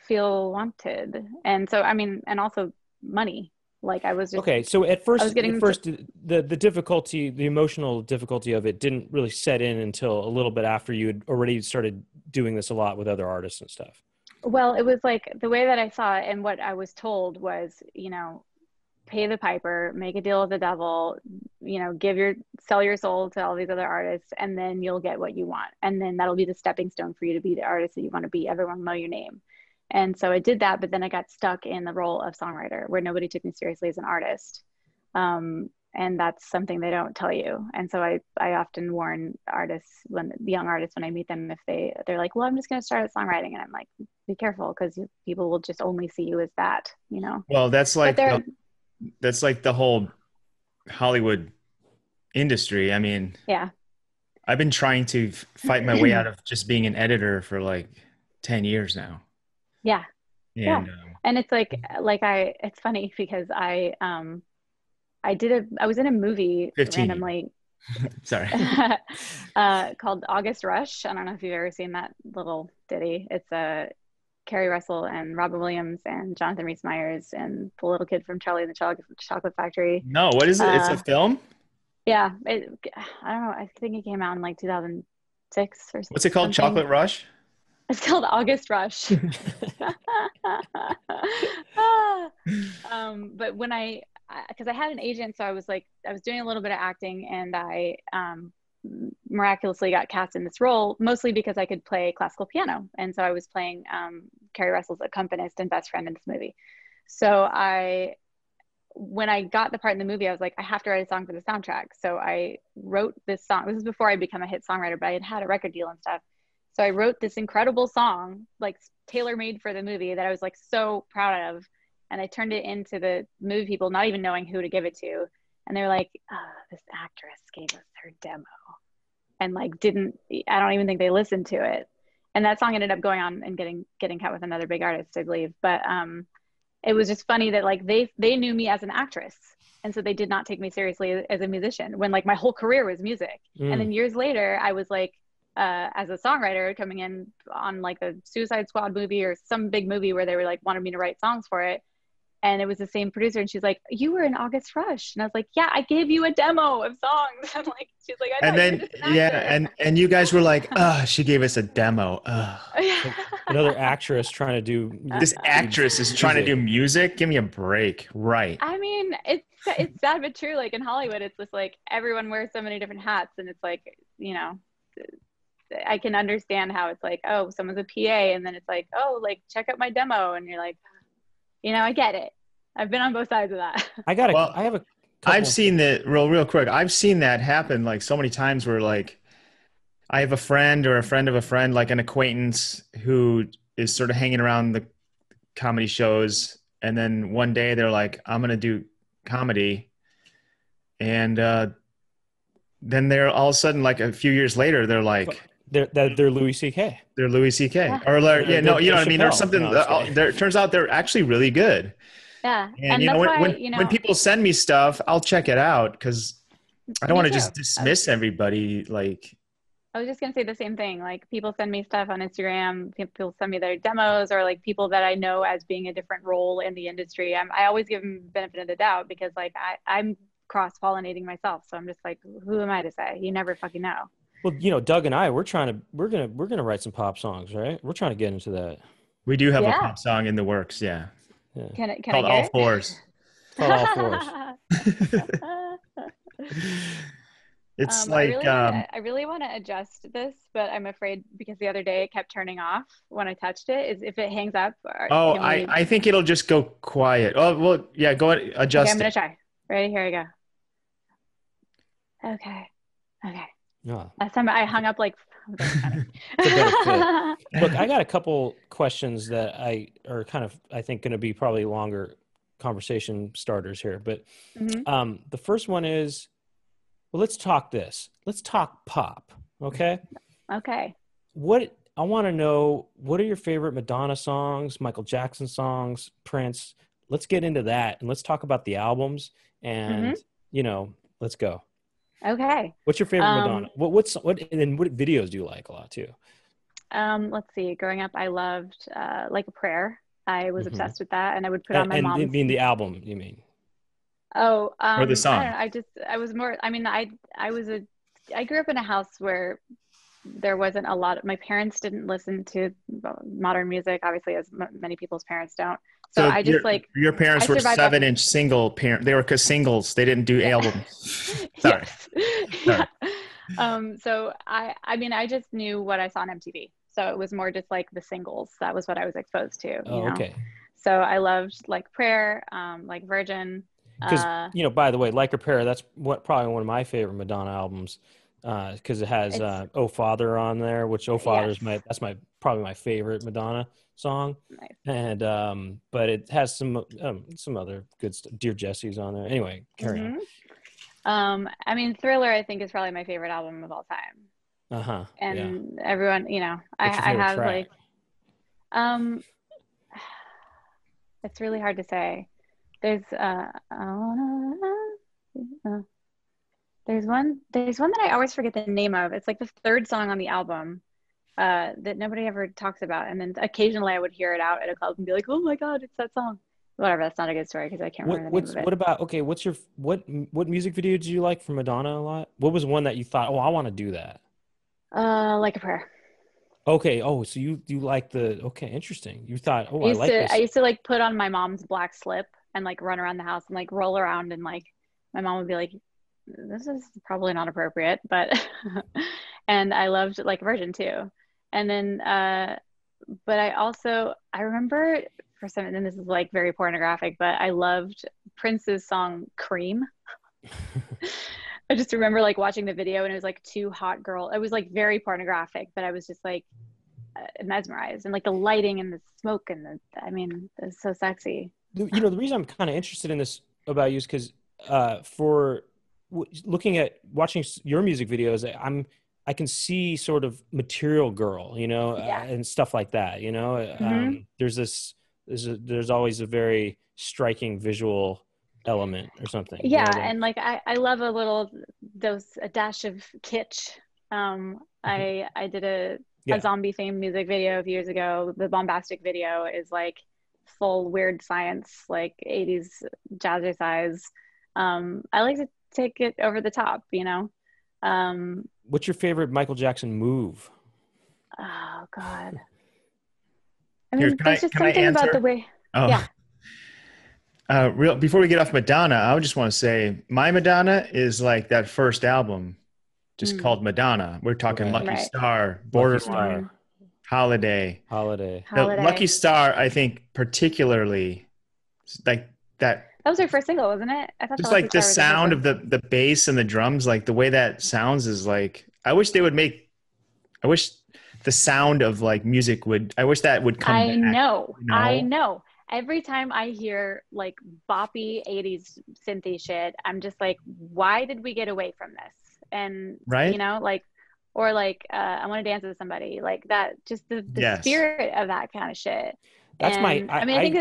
feel wanted. And so, I mean, and also money. Like I was just, Okay, so at I was getting, first, the difficulty, the emotional difficulty of it didn't really set in until a little bit after you had already started doing this a lot with other artists and stuff. well, it was like the way that I saw it and what I was told was, pay the piper, make a deal with the devil, sell your soul to all these other artists, and then you'll get what you want. And then that'll be the stepping stone for you to be the artist that you want to be. Everyone will know your name. And so I did that, but then I got stuck in the role of songwriter where nobody took me seriously as an artist. And that's something they don't tell you. And so I often warn artists, the young artists, when I meet them, if they're like, well, I'm just going to start with songwriting. And I'm like, be careful, because people will just only see you as that, Well, that's like the whole Hollywood industry. I mean, yeah, I've been trying to fight my way out of just being an editor for like 10 years now. Yeah. And, yeah. And it's it's funny because I was in a movie 15. randomly Sorry. called August Rush. I don't know if you've ever seen that little ditty. It's Carrie Russell and Robin Williams and Jonathan Rhys-Meyers and the little kid from Charlie and the Chocolate Factory. No, what is it? It's a film? Yeah. I don't know. I think it came out in like 2006 or something. What's it called? Chocolate Rush? It's called August Rush. But because I had an agent, so I was doing a little bit of acting, and I miraculously got cast in this role, mostly because I could play classical piano. And so I was playing Carrie Russell's accompanist and best friend in this movie. So when I got the part in the movie, I was like, I have to write a song for the soundtrack. So I wrote this song. This is before I became a hit songwriter, but I had a record deal and stuff. So I wrote this incredible song, like tailor-made for the movie, that I was like so proud of. And I turned it into the movie people, not even knowing who to give it to. And they were like, this actress gave us her demo. And I don't even think they listened to it. And that song ended up going on and getting cut with another big artist, I believe. But it was just funny that like they knew me as an actress. And so they did not take me seriously as a musician when like my whole career was music. And then years later, I was like, as a songwriter coming in on like a Suicide Squad movie or some big movie where they were like wanted me to write songs for it. And it was the same producer, and she's like, you were in August Rush. And I was like, yeah, I gave you a demo of songs. I'm like, she's like, I know. And then, and you guys were like, she gave us a demo. Another actress trying to do. This actress is trying to do music. Give me a break. Right. I mean, it's sad, but true. Like in Hollywood, it's just like everyone wears so many different hats, and it's like, I can understand how it's like, oh, someone's a PA, and then it's like, oh, like check out my demo. And you're like, I get it. I've been on both sides of that. I've seen that real quick. I've seen that happen like so many times where like I have a friend or a friend of a friend, like an acquaintance who is sort of hanging around the comedy shows. And then one day they're like, I'm going to do comedy. And then they're all of a sudden, like a few years later, they're like, they're Louis C.K. They're Louis C.K. Yeah. Or like, you know what I mean? Or something. No, it turns out they're actually really good. Yeah. And that's when people send me stuff, I'll check it out because I don't want to just dismiss everybody. Like, I was just going to say the same thing. Like people send me stuff on Instagram, people send me their demos, or like people that I know as being a different role in the industry. I always give them benefit of the doubt because like I'm cross-pollinating myself. So I'm just like, who am I to say? You never fucking know. Well, Doug and I, we're gonna write some pop songs, right? We're trying to get into that. We do have a pop song in the works, yeah. Can called I All get Fours. Called All Fours. It's I really want to adjust this, but I'm afraid because the other day it kept turning off when I touched it. Is if it hangs up? I think it'll just go quiet. Oh, well, yeah, go ahead, adjust. Okay, I'm gonna try. Ready? Here we go. Okay. Oh. Last time I hung up like. Look, I got a couple questions that are kind of, I think, going to be probably longer conversation starters here. But the first one is, well, let's talk this. Let's talk pop. Okay. Okay. I want to know, what are your favorite Madonna songs, Michael Jackson songs, Prince? Let's get into that and let's talk about the albums and, let's go. Okay. What's your favorite Madonna? What videos do you like a lot too? Let's see. Growing up, I loved Like a Prayer. I was obsessed with that, and I would put on my mom's. You mean the album? You mean? Oh, or the I don't song? know. I was more, I mean, I grew up in a house where there wasn't a lot of, my parents didn't listen to modern music, obviously, as many people's parents don't. So So I just like, your I parents were survived off 7-inch single parent. They were singles. They didn't do yeah. albums. Sorry. Yes. Sorry. Yeah. So I mean, I just knew what I saw on MTV. So it was more just like the singles. That was what I was exposed to, you Oh, know? okay. So I loved like Prayer, like Virgin. Because Uh, by the way, Like a Prayer, that's probably one of my favorite Madonna albums. Because it has it's, "Oh Father" on there, which "Oh Father" yes, is my probably my favorite Madonna song, nice. and but it has some other good stuff. "Dear Jesse's" on there. Anyway, carry on. Hmm. I mean, Thriller, I think is probably my favorite album of all time. Uh-huh. Yeah. And everyone, you know, What's your I favorite have track? like, um, it's really hard to say. There's, uh, there's one that I always forget the name of. It's like the third song on the album, that nobody ever talks about. And then occasionally I would hear it out at a club and be like, oh my God, it's that song. Whatever, that's not a good story because I can't remember the name of it. What about okay? What's your what music video did you like from Madonna a lot? What was one that you thought, oh, I want to do that? Like a Prayer. Okay. Oh, so you like the okay, interesting. You thought, oh, I like I this. used to like put on my mom's black slip and like run around the house and like roll around and like my mom would be like, this is probably not appropriate, but and I loved like Virgin too. And then but I remember for some, and this is like very pornographic, but I loved Prince's song Cream. I just remember like watching the video and it was like two hot girls. It was like very pornographic, but I was just like mesmerized and like the lighting and the smoke and I mean, it's so sexy. The reason I'm kind of interested in this about you is because for looking at watching your music videos, I can see sort of Material Girl, Yeah. and stuff like that. Hmm. There's always a very striking visual element or something. Yeah, and like I love a dash of kitsch. I did a Yeah. zombie themed music video a few years ago. The bombastic video is like full weird science, like 80s jazzercise. I like to take it over the top, you know. Um, What's your favorite Michael Jackson move? oh God. I Here, mean, there's just can I something about the answer? way, Oh, yeah. real before we get off Madonna, I would just want to say my Madonna is like that first album, just Mm, called Madonna. We're talking Right. Lucky right. Star, Lucky Borderline, Hmm. Star, Holiday. Holiday. The Lucky Holiday. Star, I think, particularly like that. That was her first single, wasn't it? I thought The Just Lucky like the Star was her first sound one. of the bass and the drums, like the way that sounds is like. I wish they would make. I wish the sound of like music would. I wish that would come I back. know. You I know, know. Every time I hear like boppy 80s synthy shit, I'm just like, why did we get away from this? And you right? know, like or like I want to dance with somebody, like that, just the Yes. spirit of that kind of shit. That's my And I mean, I think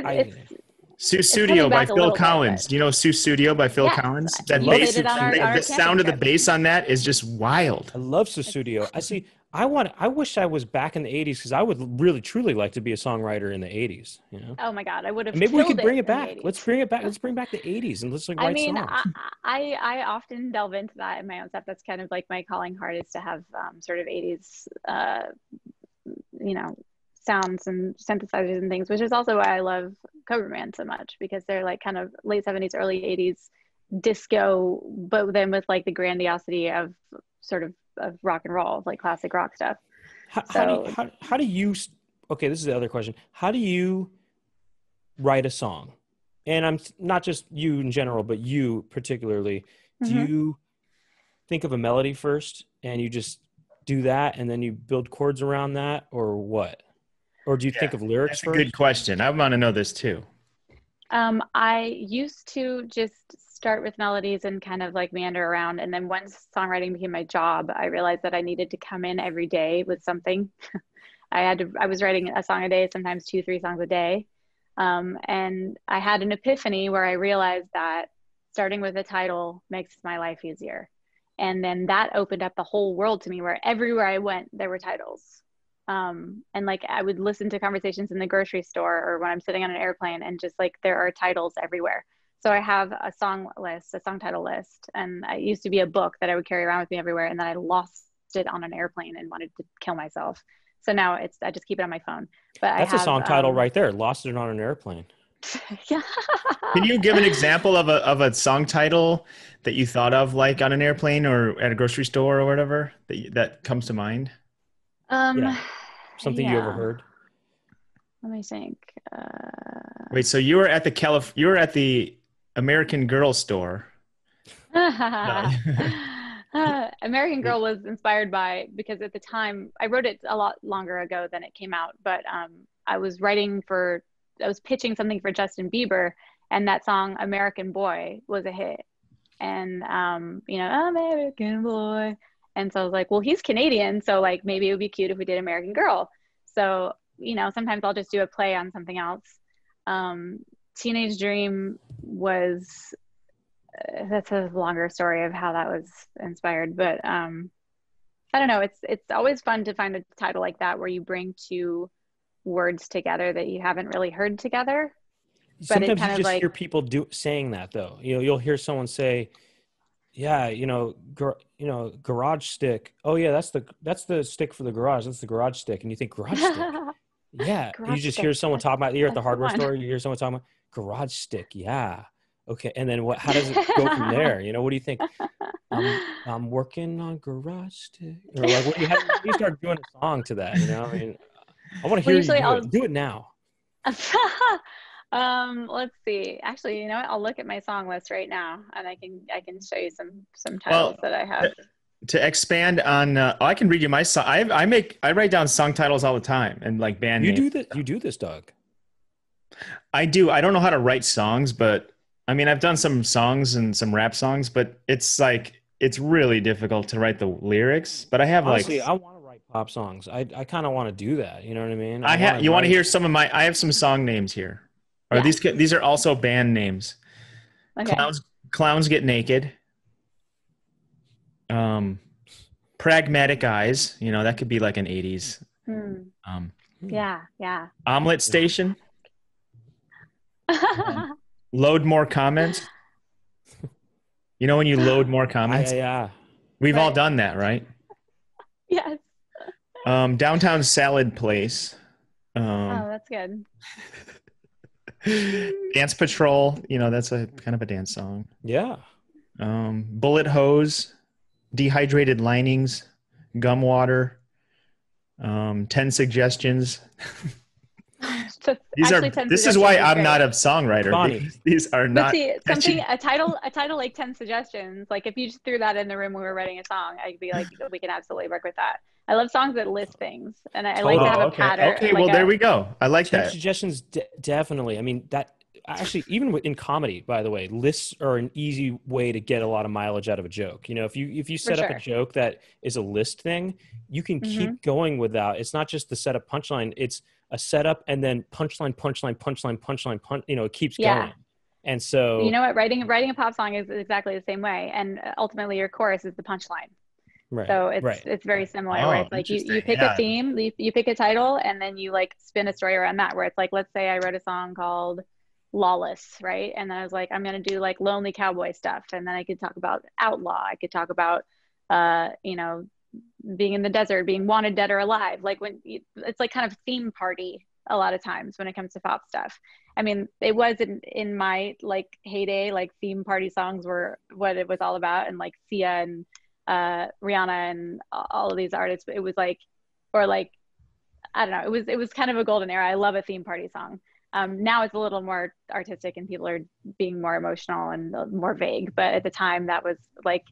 Sue it's coming Studio by back a Phil little bit, but Collins. Do you know Sue Studio by Phil yes, Collins? I That you love played bass, it on our the camping sound of the trip. bass on that is just wild. I love It's Susudio. I see. I wish I was back in the '80s because I would really truly like to be a songwriter in the '80s. oh my God, I would And have maybe we killed could bring it it in the back. 80s. Let's bring it back. Let's bring back the '80s and let's like I write mean, songs. I often delve into that in my own stuff. That's kind of like my calling card is to have sort of 80s, you know, sounds and synthesizers and things, which is also why I love Cover Band so much because they're like kind of late 70s, early 80s disco, but then with like the grandiosity of sort of rock and roll, like classic rock stuff. So, How do you? Okay, this is the other question. How do you write a song? And I'm not just you in general, but you particularly. Do mhm. you think of a melody first and you just do that and then you build chords around that, or what? Or do you Yeah, think of lyrics that's a good first? question. I want to know this too. I used to just start with melodies and kind of like meander around. And then once songwriting became my job, I realized that I needed to come in every day with something. I was writing a song a day, sometimes two, three songs a day. And I had an epiphany where I realized that starting with a title makes my life easier. And then that opened up the whole world to me where everywhere I went, there were titles. And like I would listen to conversations in the grocery store or when I'm sitting on an airplane and just like there are titles everywhere. So I have a song list, a song title list, and it used to be a book that I would carry around with me everywhere, and then I lost it on an airplane and wanted to kill myself. So now I just keep it on my phone. But That's I have a song title right there. Lost it on an airplane. Yeah. Can you give an example of a song title that you thought of, like on an airplane or at a grocery store or whatever, that comes to mind? Yeah. Something you yeah. overheard. Let me think. Wait, so you were at the American Girl store. American Girl was inspired by, because at the time I wrote it a lot longer ago than it came out, but I was pitching something for Justin Bieber, and that song American Boy was a hit. And American Boy. And so I was like, well, he's Canadian, so like maybe it would be cute if we did American Girl. So, sometimes I'll just do a play on something else. Teenage Dream was that's a longer story of how that was inspired, but I don't know, it's always fun to find a title like that where you bring two words together that you haven't really heard together. But sometimes you just hear people saying that though. You'll hear someone say, yeah, garage stick. Oh yeah, that's the stick for the garage. That's the garage stick. And you think garage stick. Yeah. Garage you just stick. hear someone talking about, you're at the That's hardware the one. store, you hear someone talking about garage stick. Yeah. Okay. And then how does it go from there? What do you think? I'm working on garage stick. Or like, how do you start doing a song to that? I want to hear you do it now. Let's see. Actually, you know what? I'll look at my song list right now, and I can show you some titles that I have. To expand on, I can read you my song. I write down song titles all the time and like band names. You do this, Doug. I do. I don't know how to write songs, but I mean, I've done some songs and some rap songs, but it's really difficult to write the lyrics. But I have honestly, I want to write pop songs. I kind of want to do that. You know what I mean? You want to hear some of I have some song names here. Or these are also band names. Okay. Clowns Get Naked. Pragmatic Eyes. That could be like an 80s. Yeah. Omelet Station. Load More Comments. When you load more comments? Yeah. We've all done that, right? Yes. Downtown Salad Place. That's good. Dance Patrol, that's a kind of a dance song. Yeah. Bullet Hose, Dehydrated Linings, Gum Water, 10 Suggestions. This is why I'm not a songwriter. Bonnie. These are not. But see, a title like 10 Suggestions, like if you just threw that in the room when we were writing a song, I'd be like, we can absolutely work with that. I love songs that list things, and I like to have a pattern. Okay, well, there we go. I like 10 that. Suggestions, definitely. I mean, that actually, even in comedy, by the way, lists are an easy way to get a lot of mileage out of a joke. If you set up a joke that is a list thing, you can keep going with that. It's not just the setup punchline. It's a setup and then punchline. It keeps going. And so, you know what? Writing a pop song is exactly the same way. And ultimately, your chorus is the punchline. Right. So it's very similar. Where it's like you pick a theme, you pick a title, and then you like spin a story around that. Where it's like, let's say I wrote a song called Lawless, right? And then I was like, I'm gonna do like lonely cowboy stuff, and then I could talk about outlaw. I could talk about being in the desert, being wanted dead or alive. Like it's like kind of theme party a lot of times when it comes to pop stuff. I mean, it was in my like heyday, like theme party songs were what it was all about, and like Sia and Rihanna and all of these artists. It was like, or like, I don't know, it was kind of a golden era. I love a theme party song. Now it's a little more artistic and people are being more emotional and more vague. But at the time that was like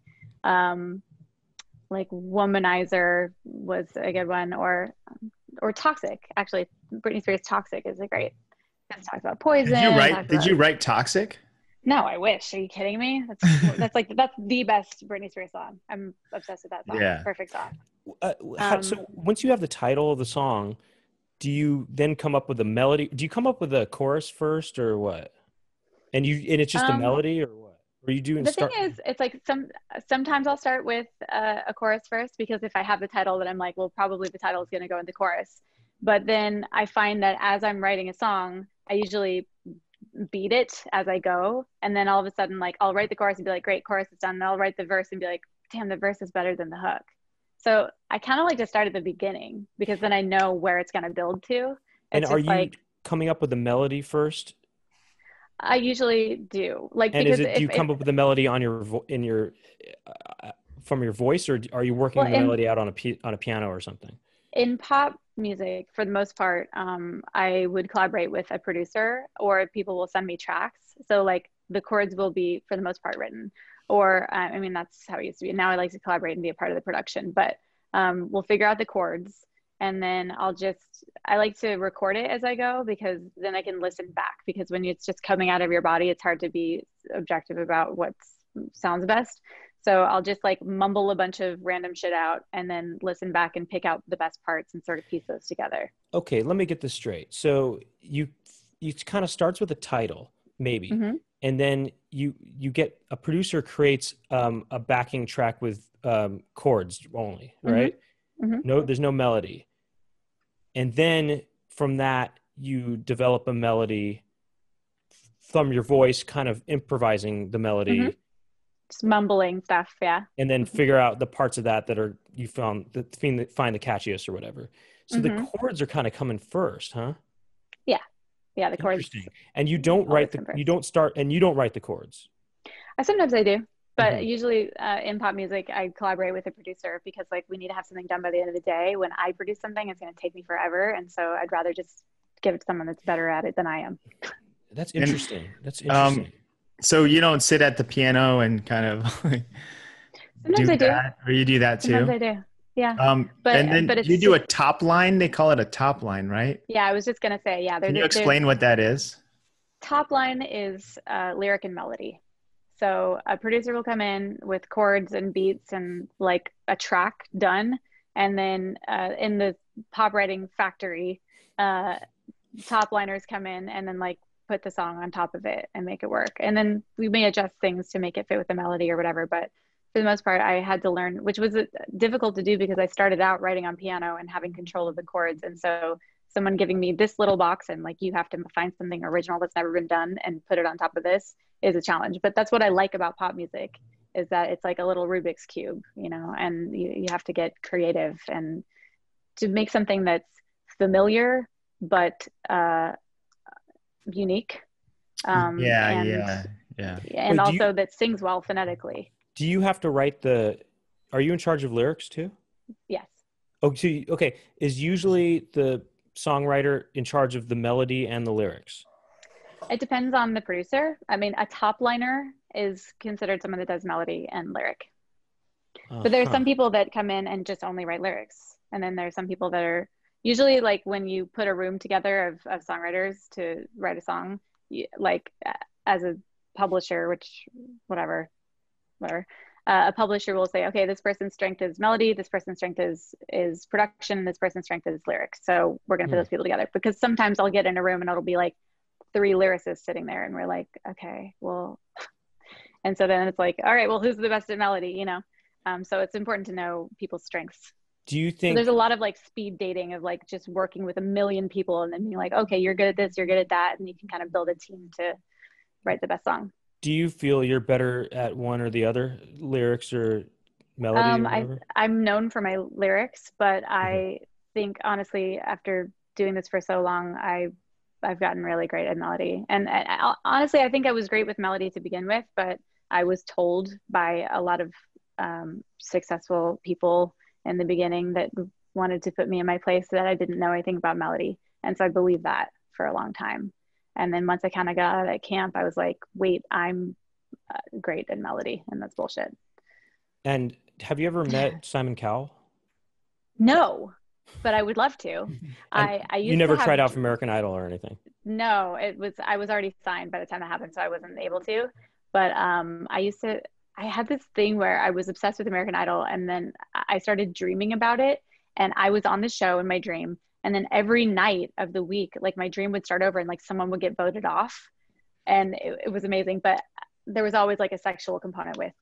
Womanizer was a good one, or Toxic. Actually, Britney Spears' Toxic is a great, it talks about poison. Did you write Toxic? No, I wish. Are you kidding me? That's the best Britney Spears song. I'm obsessed with that song. Yeah. Perfect song. So once you have the title of the song, do you then come up with a melody? Do you come up with a chorus first or what? And it's just a melody or what? Or you do? The thing is, it's like sometimes I'll start with a chorus first, because if I have the title, then I'm like, well, probably the title is going to go in the chorus. But then I find that as I'm writing a song, I usually beat it as I go. And then all of a sudden, like I'll write the chorus and be like, great, chorus is done. And I'll write the verse and be like, damn, the verse is better than the hook. So I kind of like to start at the beginning because then I know where it's going to build to. And It's are just you like, coming up with the melody first? I usually do. Like, And because is it, do you come up with the melody on your from your voice, or are you working well, the melody out on a piano or something? in pop music, for the most part, I would collaborate with a producer, or people will send me tracks. So like the chords will be, for the most part, written. Or I mean, that's how it used to be. Now I like to collaborate and be a part of the production. But we'll figure out the chords, and then I like to record it as I go because then I can listen back. Because when it's just coming out of your body, it's hard to be objective about what sounds best. So I'll just like mumble a bunch of random shit out and then listen back and pick out the best parts and sort of piece those together. Okay, let me get this straight. So you kind of starts with a title, maybe, and then you get a producer creates a backing track with chords only, right? No, there's no melody, and then from that you develop a melody from your voice, kind of improvising the melody. Just mumbling stuff, yeah. And then figure out the parts of that are you find the catchiest or whatever. So the chords are kind of coming first, huh? Yeah, the chords. Interesting. And you don't write you don't write the chords. Sometimes I do, but usually in pop music, I collaborate with a producer because like we need to have something done by the end of the day. When I produce something, it's going to take me forever, and so I'd rather just give it to someone that's better at it than I am. That's interesting. That's interesting. So you don't sit at the piano and kind of Sometimes I do. that, or you do that too? Sometimes I do. Yeah. And then you do a top line. They call it a top line, right? Yeah, I was just gonna say, yeah. Can you explain what that is? Top line is lyric and melody. So a producer will come in with chords and beats and like a track done, and then in the pop writing factory, top liners come in and then like put the song on top of it and make it work. And then we may adjust things to make it fit with the melody or whatever. But for the most part, I had to learn, which was difficult to do because I started out writing on piano and having control of the chords. And so someone giving me this little box and like, you have to find something original that's never been done and put it on top of this is a challenge. But that's what I like about pop music, is that it's like a little Rubik's Cube, you know, and you have to get creative and to make something that's familiar, but unique. And also that sings well phonetically. Do you have to write are you in charge of lyrics too? Yes. Oh, so okay. Is usually the songwriter in charge of the melody and the lyrics? It depends on the producer. I mean, a top liner is considered someone that does melody and lyric. But there are some people that come in and just only write lyrics. And then there's some people that are usually like when you put a room together of songwriters to write a song, like as a publisher, whatever, a publisher will say, okay, this person's strength is melody, this person's strength is production, this person's strength is lyrics. So we're going to put those people together, because sometimes I'll get in a room and it'll be like 3 lyricists sitting there and we're like, okay, well, and so then it's like, all right, well, who's the best at melody, you know? So it's important to know people's strengths. Do you think there's a lot of like speed dating of like just working with a million people and then being like, okay, you're good at this, you're good at that. And you can kind of build a team to write the best song. Do you feel you're better at one or the other, lyrics or melody? I'm known for my lyrics, but I think honestly, after doing this for so long, I've gotten really great at melody. And honestly, I think I was great with melody to begin with, but I was told by a lot of successful people in the beginning that wanted to put me in my place that I didn't know anything about melody. And so I believed that for a long time. And then once I kind of got out of that camp, I was like, wait, I'm great at melody, and that's bullshit. And have you ever met Simon Cowell? No, but I would love to. You never tried out for American Idol or anything? No, I was already signed by the time that happened, so I wasn't able to. But I had this thing where I was obsessed with American Idol, and then I started dreaming about it, and I was on the show in my dream, and then every night of the week, like my dream would start over and like someone would get voted off, and it was amazing. But there was always like a sexual component with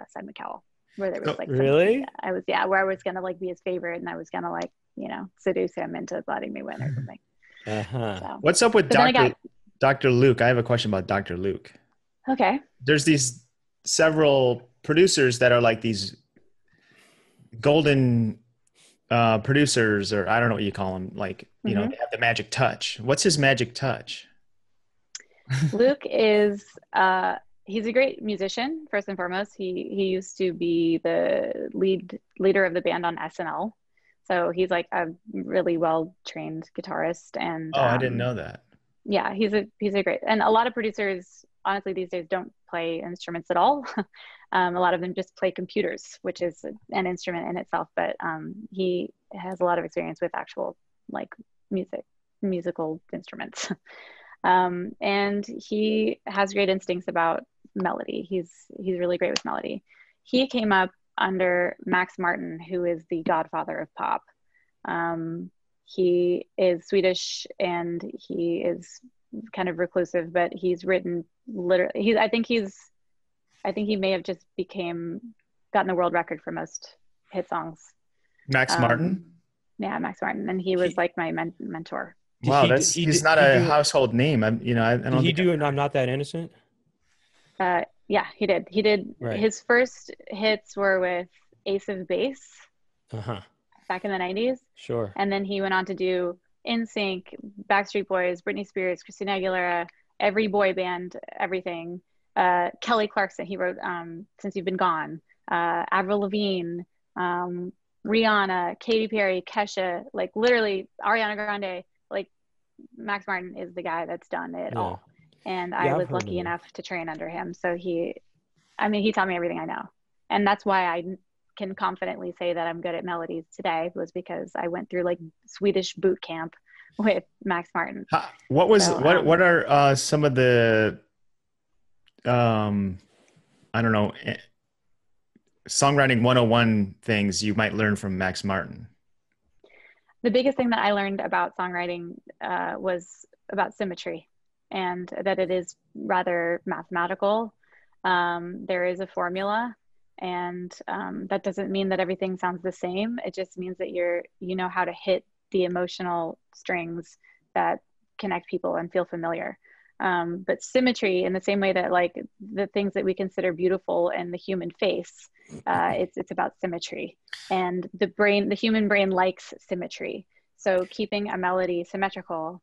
Simon Cowell, where there was like really where I was gonna like be his favorite, and I was gonna like, you know, seduce him into letting me win or something. So, what's up with Dr. Luke. I have a question about Dr. Luke. Okay. There's these several producers that are like these golden producers, or I don't know what you call them. Like, you know, hmm they have the magic touch. What's his magic touch? Luke is he's a great musician, first and foremost. He used to be the leader of the band on SNL. So he's like a really well trained guitarist and Oh, I didn't know that. yeah, he's a great, and a lot of producers honestly these days don't play instruments at all. A lot of them just play computers, which is an instrument in itself, but he has a lot of experience with actual like musical instruments. And he has great instincts about melody. He's really great with melody. He came up under Max Martin, who is the godfather of pop. He is Swedish and he is kind of reclusive, but he's written literally. I think he may have just gotten the world record for most hit songs. Max Martin? Yeah, Max Martin, and he was like my mentor. Wow, he's not a household name. I don't think I'm Not That Innocent? Yeah, he did. Right. His first hits were with Ace of Base Uh-huh. back in the 90s. Sure. And then he went on to do NSYNC, Backstreet Boys, Britney Spears, Christina Aguilera, every boy band, everything. Kelly Clarkson, he wrote Since You've Been Gone, Avril Lavigne, Rihanna, Katy Perry, Kesha, like literally Ariana Grande. Like Max Martin is the guy that's done it all. And I was lucky enough to train under him. So he taught me everything I know. And that's why I can confidently say that I'm good at melodies today, was because I went through like Swedish boot camp with Max Martin. What are some of the, I don't know, songwriting 101 things you might learn from Max Martin? The biggest thing that I learned about songwriting was about symmetry, and that it is rather mathematical. There is a formula, and that doesn't mean that everything sounds the same. It just means that you know how to hit the emotional strings that connect people and feel familiar. But symmetry, in the same way that like the things that we consider beautiful in the human face, it's about symmetry. And the human brain likes symmetry. So keeping a melody symmetrical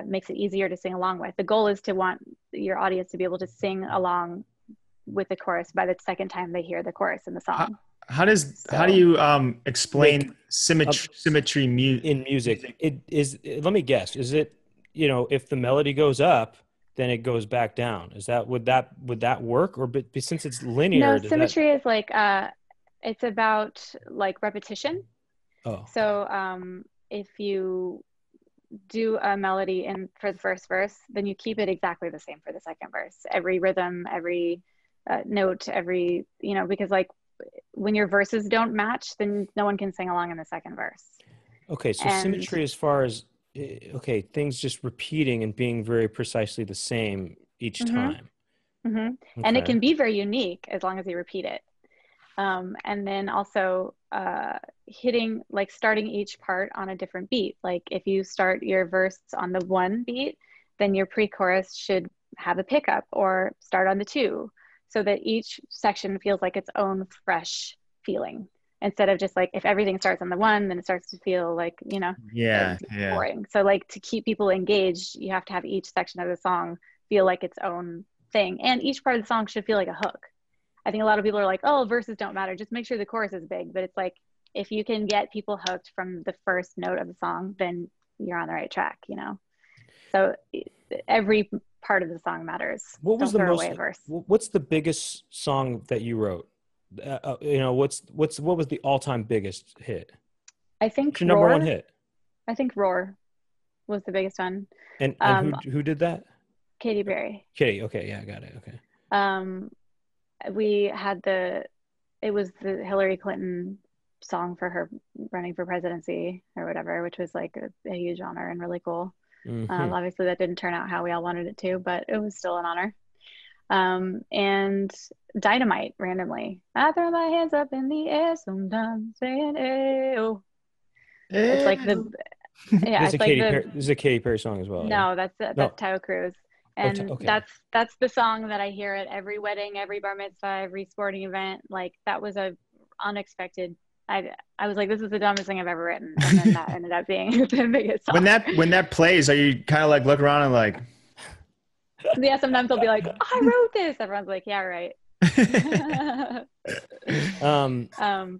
makes it easier to sing along with. The goal is to want your audience to be able to sing along with the chorus by the second time they hear the chorus in the song. How do you explain symmetry in music? It is. Let me guess. Is it, if the melody goes up, then it goes back down? Would that work? Or since it's linear? No, symmetry is like it's about like repetition. Oh. So if you do a melody for the first verse, then you keep it exactly the same for the second verse. Every rhythm, every note, because like when your verses don't match, then no one can sing along in the second verse. Okay, so symmetry as far as things just repeating and being very precisely the same each time. Mm-hmm. Okay. And it can be very unique as long as you repeat it. And then also starting each part on a different beat. Like if you start your verse on the 1 beat, then your pre-chorus should have a pickup or start on the 2, so that each section feels like its own fresh feeling. Instead of just like, if everything starts on the 1, then it starts to feel like, boring. So like to keep people engaged, you have to have each section of the song feel like its own thing. And each part of the song should feel like a hook. I think a lot of people are like, oh, verses don't matter. Just make sure the chorus is big. But it's like, if you can get people hooked from the first note of the song, then you're on the right track, So every part of the song matters. What's the biggest song that you wrote? What was the all-time biggest hit? I think what's your number one hit? I think Roar was the biggest one. And who did that? Katy Perry. Katy, okay, yeah, I got it. Okay. We had it was the Hillary Clinton song for her running for presidency or whatever, which was like a huge honor and really cool. Mm-hmm. Obviously that didn't turn out how we all wanted it to, but it was still an honor. And Dynamite, randomly. I throw my hands up in the air sometimes saying, "Ayo." It's like Yeah, This is a it's like This is a Katy Perry song as well. no, that's No. Tayo Cruz. Oh, And okay. that's the song that I hear at every wedding, every bar mitzvah, every sporting event. Like that was a unexpected. I was like, this is the dumbest thing I've ever written, and then that ended up being the biggest song. When that plays, are you kind of like look around and like? Yeah, sometimes I'll be like, I wrote this. Everyone's like, yeah, right.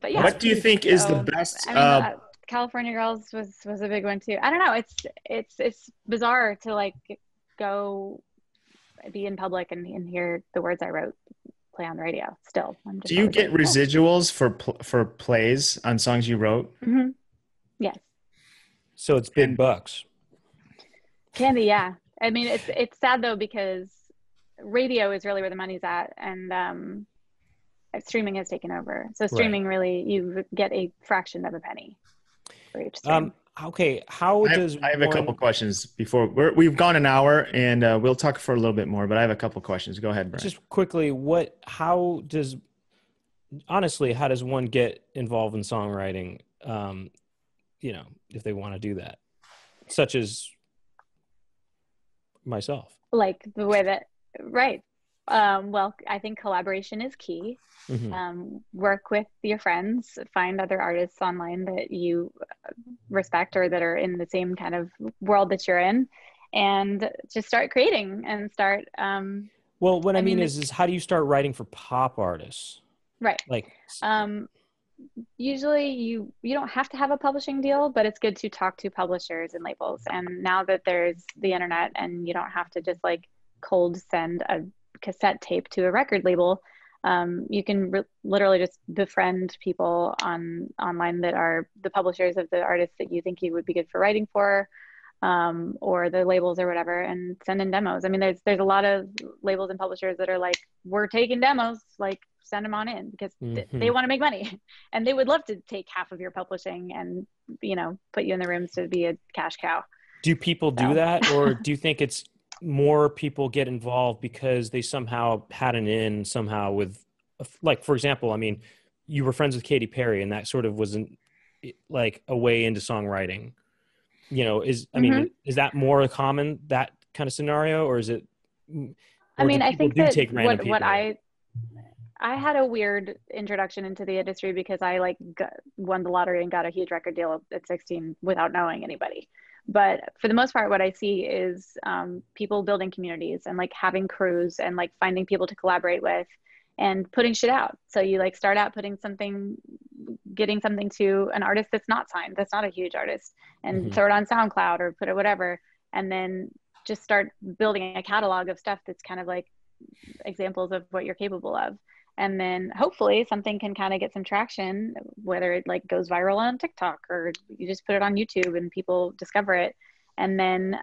But yeah. What do you think is the best? I mean, California Girls was a big one too. I don't know. It's bizarre to like go be in public and hear the words I wrote play on the radio. Still, do you get residuals for plays on songs you wrote? Mm-hmm. Yes. So it's big bucks. Candy, yeah. I mean, it's sad though because radio is really where the money's at, and streaming has taken over. So streaming really, you get a fraction of a penny for each stream. Okay, how does I have a couple questions before we've gone an hour, and we'll talk for a little bit more. But I have a couple questions. Go ahead, Brent. Just quickly, how does one get involved in songwriting? You know, if they want to do that, such as myself. Like the way that, right. Well, I think collaboration is key. Mm-hmm. Work with your friends, find other artists online that you respect or that are in the same kind of world that you're in, and just start creating and start. Well, what I mean is how do you start writing for pop artists? Right. Like, usually you don't have to have a publishing deal, but it's good to talk to publishers and labels. And now that there's the internet and you don't have to just like cold send a cassette tape to a record label, you can literally just befriend people online that are the publishers of the artists that you think you would be good for writing for, or the labels or whatever, and send in demos. I mean, there's a lot of labels and publishers that are like, we're taking demos, like send them on in, because they want to make money and they would love to take half of your publishing and, you know, put you in the rooms to be a cash cow. Do people do that, or do you think it's more people get involved because they somehow had an in somehow with, like, for example, I mean, you were friends with Katy Perry and that sort of wasn't like a way into songwriting, you know, is that more common, that kind of scenario, or is it, I mean, I think that what I had a weird introduction into the industry because I like won the lottery and got a huge record deal at 16 without knowing anybody. But for the most part, what I see is people building communities and like having crews and like finding people to collaborate with and putting shit out. So you like start out getting something to an artist that's not signed, that's not a huge artist, and throw it on SoundCloud or put it whatever. And then just start building a catalog of stuff that's kind of like examples of what you're capable of. And then hopefully something can kind of get some traction, whether it like goes viral on TikTok or you just put it on YouTube and people discover it. And then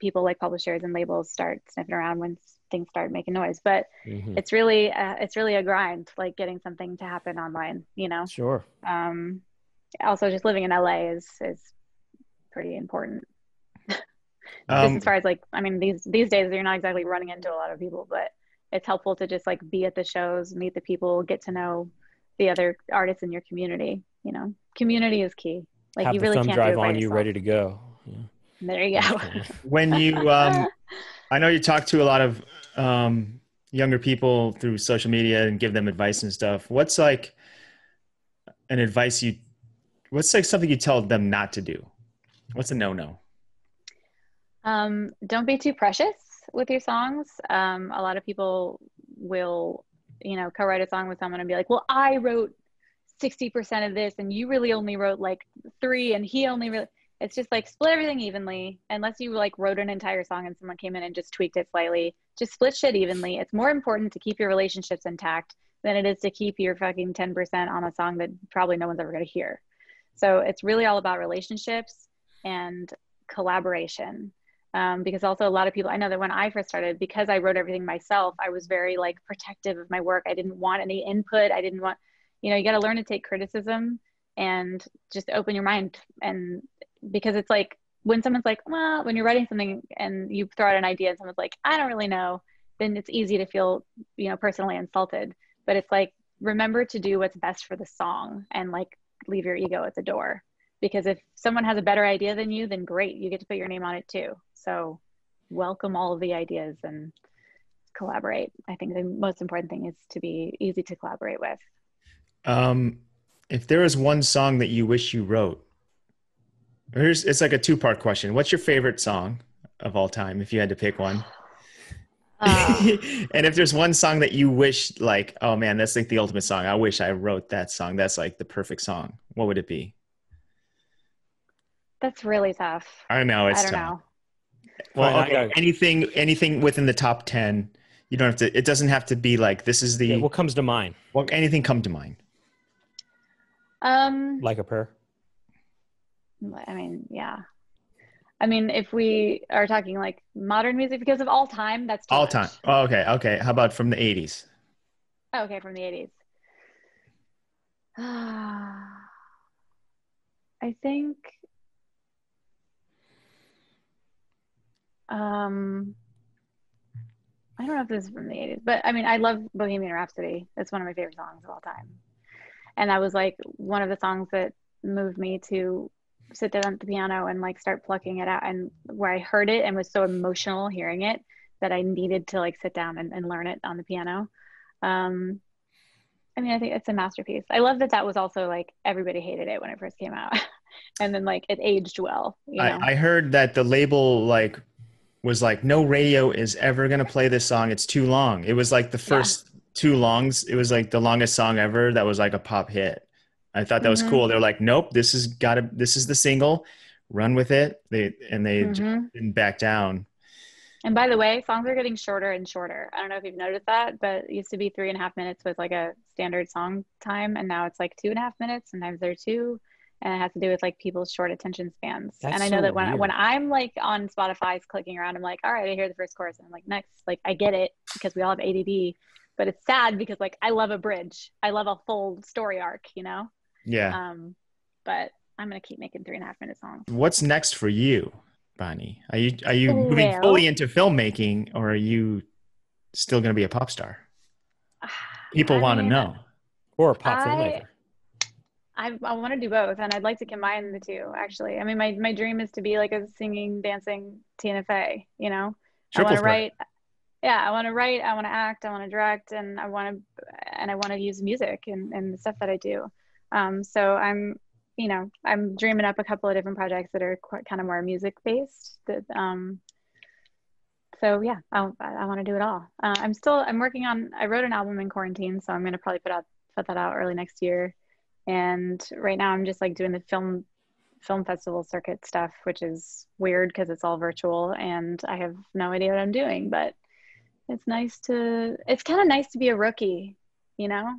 people like publishers and labels start sniffing around when things start making noise. But it's really a grind, like getting something to happen online, you know? Sure. Also just living in LA is pretty important. Just as far as like, I mean, these days you're not exactly running into a lot of people, but it's helpful to just like be at the shows, meet the people, get to know the other artists in your community. You know, community is key. Like have you the really thumb can't drive do it by on you, yourself. ready to go. Yeah. There you go. When you, I know you talk to a lot of younger people through social media and give them advice and stuff. What's like what's like something you tell them not to do? What's a no-no? Don't be too precious with your songs. A lot of people will, you know, co-write a song with someone and be like, well, I wrote 60% of this and you really only wrote like 3 and he only really, it's just like split everything evenly. Unless you like wrote an entire song and someone came in and just tweaked it slightly, just split shit evenly. It's more important to keep your relationships intact than it is to keep your fucking 10% on a song that probably no one's ever going to hear. So it's really all about relationships and collaboration. Because also a lot of people, I know that when I first started, because I wrote everything myself, I was very like protective of my work. I didn't want any input. I didn't want, you know, you got to learn to take criticism and just open your mind. And because it's like, when someone's like, well, when you're writing something and you throw out an idea and someone's like, I don't really know, then it's easy to feel, you know, personally insulted. But it's like, remember to do what's best for the song and like leave your ego at the door. because if someone has a better idea than you, then great, you get to put your name on it too. So welcome all of the ideas and collaborate. I think the most important thing is to be easy to collaborate with. If there was one song that you wish you wrote, it's like a two-part question. What's your favorite song of all time, if you had to pick one? And if there's one song that you wish, like, oh man, that's like the ultimate song, I wish I wrote that song, that's like the perfect song, what would it be? That's really tough. I know it's I don't tough. know. Well, okay, anything within the top 10. You don't have to, it doesn't have to be like, this is the, what comes to mind? Well, anything come to mind. Like a prayer. I mean, yeah. I mean, if we are talking like modern music, because of all time, that's too all much. time. Oh, okay. How about from the 80s? Oh, okay, from the 80s. I think I don't know if this is from the 80s, but I mean, I love Bohemian Rhapsody. It's one of my favorite songs of all time. And that was like one of the songs that moved me to sit down at the piano and like start plucking it out, and where I heard it and was so emotional hearing it that I needed to like sit down and learn it on the piano. I mean, I think it's a masterpiece. I love that was also like everybody hated it when it first came out. And then like it aged well, you know? I heard that the label like was like, no radio is ever going to play this song. It's too long. It was like the first too longs. It was like the longest song ever. That was like a pop hit. I thought that was cool. They're like, nope, this is the single, run with it. They just didn't back down. And by the way, songs are getting shorter and shorter. I don't know if you've noticed that, but it used to be 3.5 minutes was like a standard song time. And now it's like 2.5 minutes. Sometimes they're 2. And it has to do with like people's short attention spans. And I know that when I'm like on Spotify's clicking around, I'm like, all right, I hear the first chorus and I'm like, next, like I get it because we all have ADD, but it's sad because like I love a bridge. I love a full story arc, you know? Yeah. But I'm going to keep making 3.5 minute songs. What's next for you, Bonnie? Are you moving fully into filmmaking, or are you still going to be a pop star? People want to know. Or a pop filmmaker. I want to do both, and I'd like to combine the two, actually. I mean, my dream is to be like a singing, dancing Tina Fey, you know? I want to write. Yeah, I want to write, I want to act, I want to direct, and I want to use music and the stuff that I do. So I'm dreaming up a couple of different projects that are kind of more music based. So yeah, I want to do it all. I'm working on, I wrote an album in quarantine, so I'm going to probably put that out early next year. And right now I'm just like doing the film festival circuit stuff, which is weird because it's all virtual and I have no idea what I'm doing, but it's kind of nice to be a rookie, you know?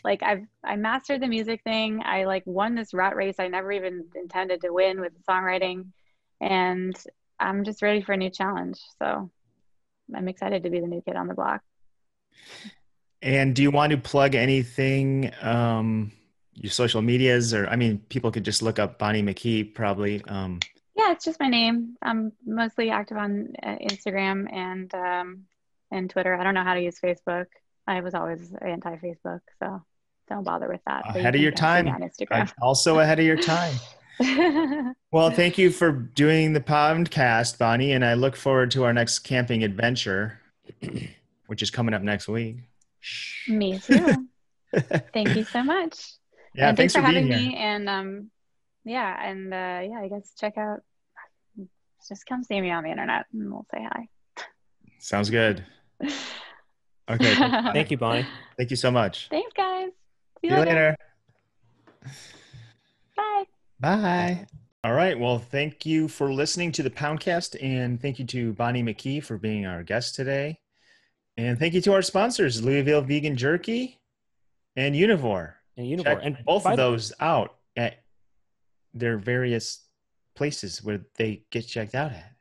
Like I mastered the music thing. I like won this rat race I never even intended to win with songwriting, and I'm just ready for a new challenge. So I'm excited to be the new kid on the block. And do you want to plug anything, your social medias, or, I mean, people could just look up Bonnie McKee probably. Yeah, it's just my name. I'm mostly active on Instagram and Twitter. I don't know how to use Facebook. I was always anti-Facebook, so don't bother with that. Ahead of your time. Also ahead of your time. Well, thank you for doing the Poundcast, Bonnie, and I look forward to our next camping adventure, which is coming up next week. Me too. Thank you so much. Yeah, and thanks for having being me. here. And I guess check out. Just come see me on the internet, and we'll say hi. Sounds good. Okay. Thank you, Bonnie. Thank you so much. Thanks, guys. See you later. Bye. Bye. All right. Well, thank you for listening to the Poundcast, and thank you to Bonnie McKee for being our guest today. And thank you to our sponsors, Louisville Vegan Jerky and Univore. And both of those out at their various places where they get checked out at.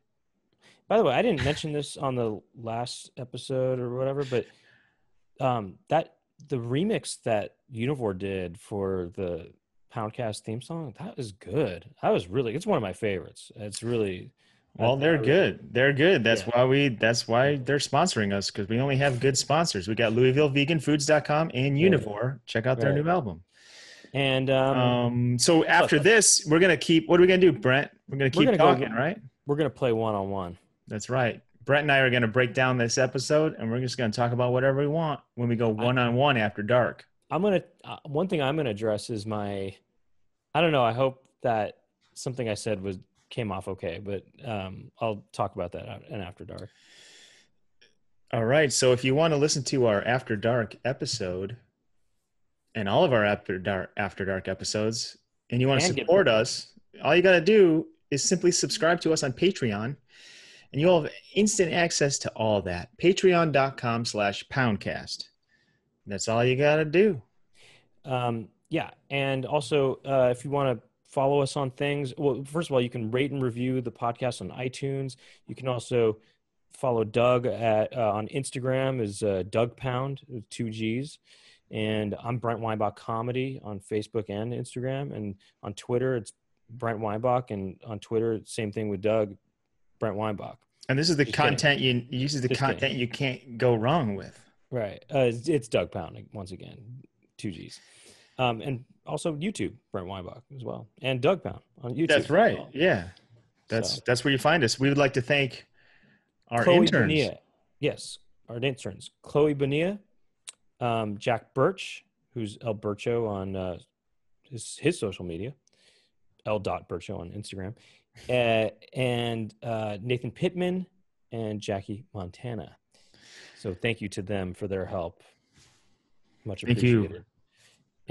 By the way, I didn't mention this on the last episode or whatever, but that the remix that Univore did for the Poundcast theme song, that was good. It's one of my favorites. It's really well, they're good. They're good. That's why they're sponsoring us, because we only have good sponsors. We got LouisvilleVeganFoods.com and Univore. Check out their new album. And So after this, we're gonna keep. What are we gonna do, Brent? We're gonna keep talking, right? We're gonna play one-on-one. That's right. Brent and I are gonna break down this episode, and we're just gonna talk about whatever we want when we go one-on-one after dark. I'm gonna one thing I'm gonna address is I don't know. I hope that something I said came off okay, but I'll talk about that in After Dark. All right. So if you want to listen to our After Dark episode and all of our After Dark episodes, and you want to support us, all you got to do is simply subscribe to us on Patreon, and you'll have instant access to all that. Patreon.com/Poundcast. That's all you got to do. Yeah. And also, if you want to follow us on things, well, first of all, you can rate and review the podcast on iTunes. You can also follow Doug on Instagram is Doug Pound with 2 G's. And I'm Brent Weinbach Comedy on Facebook and Instagram. And on Twitter, it's Brent Weinbach. And on Twitter, same thing with Doug, Brent Weinbach. And this is the content you can't go wrong with. Right. It's Doug Pound, once again, 2 G's. And also YouTube, Brent Weinbach as well. And Doug Pound on YouTube. That's right. Well. Yeah. That's where you find us. We would like to thank our Chloe interns. Bonilla. Yes, our interns. Chloe Bonilla, Jack Birch, who's El Bircho on his social media, L.Bircho on Instagram, and Nathan Pittman and Jackie Montana. So thank you to them for their help. Much appreciated. Thank you.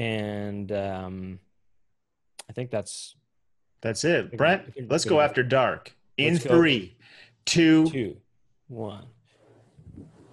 And I think that's it. Brent, let's go after dark. In 3, 2, 1.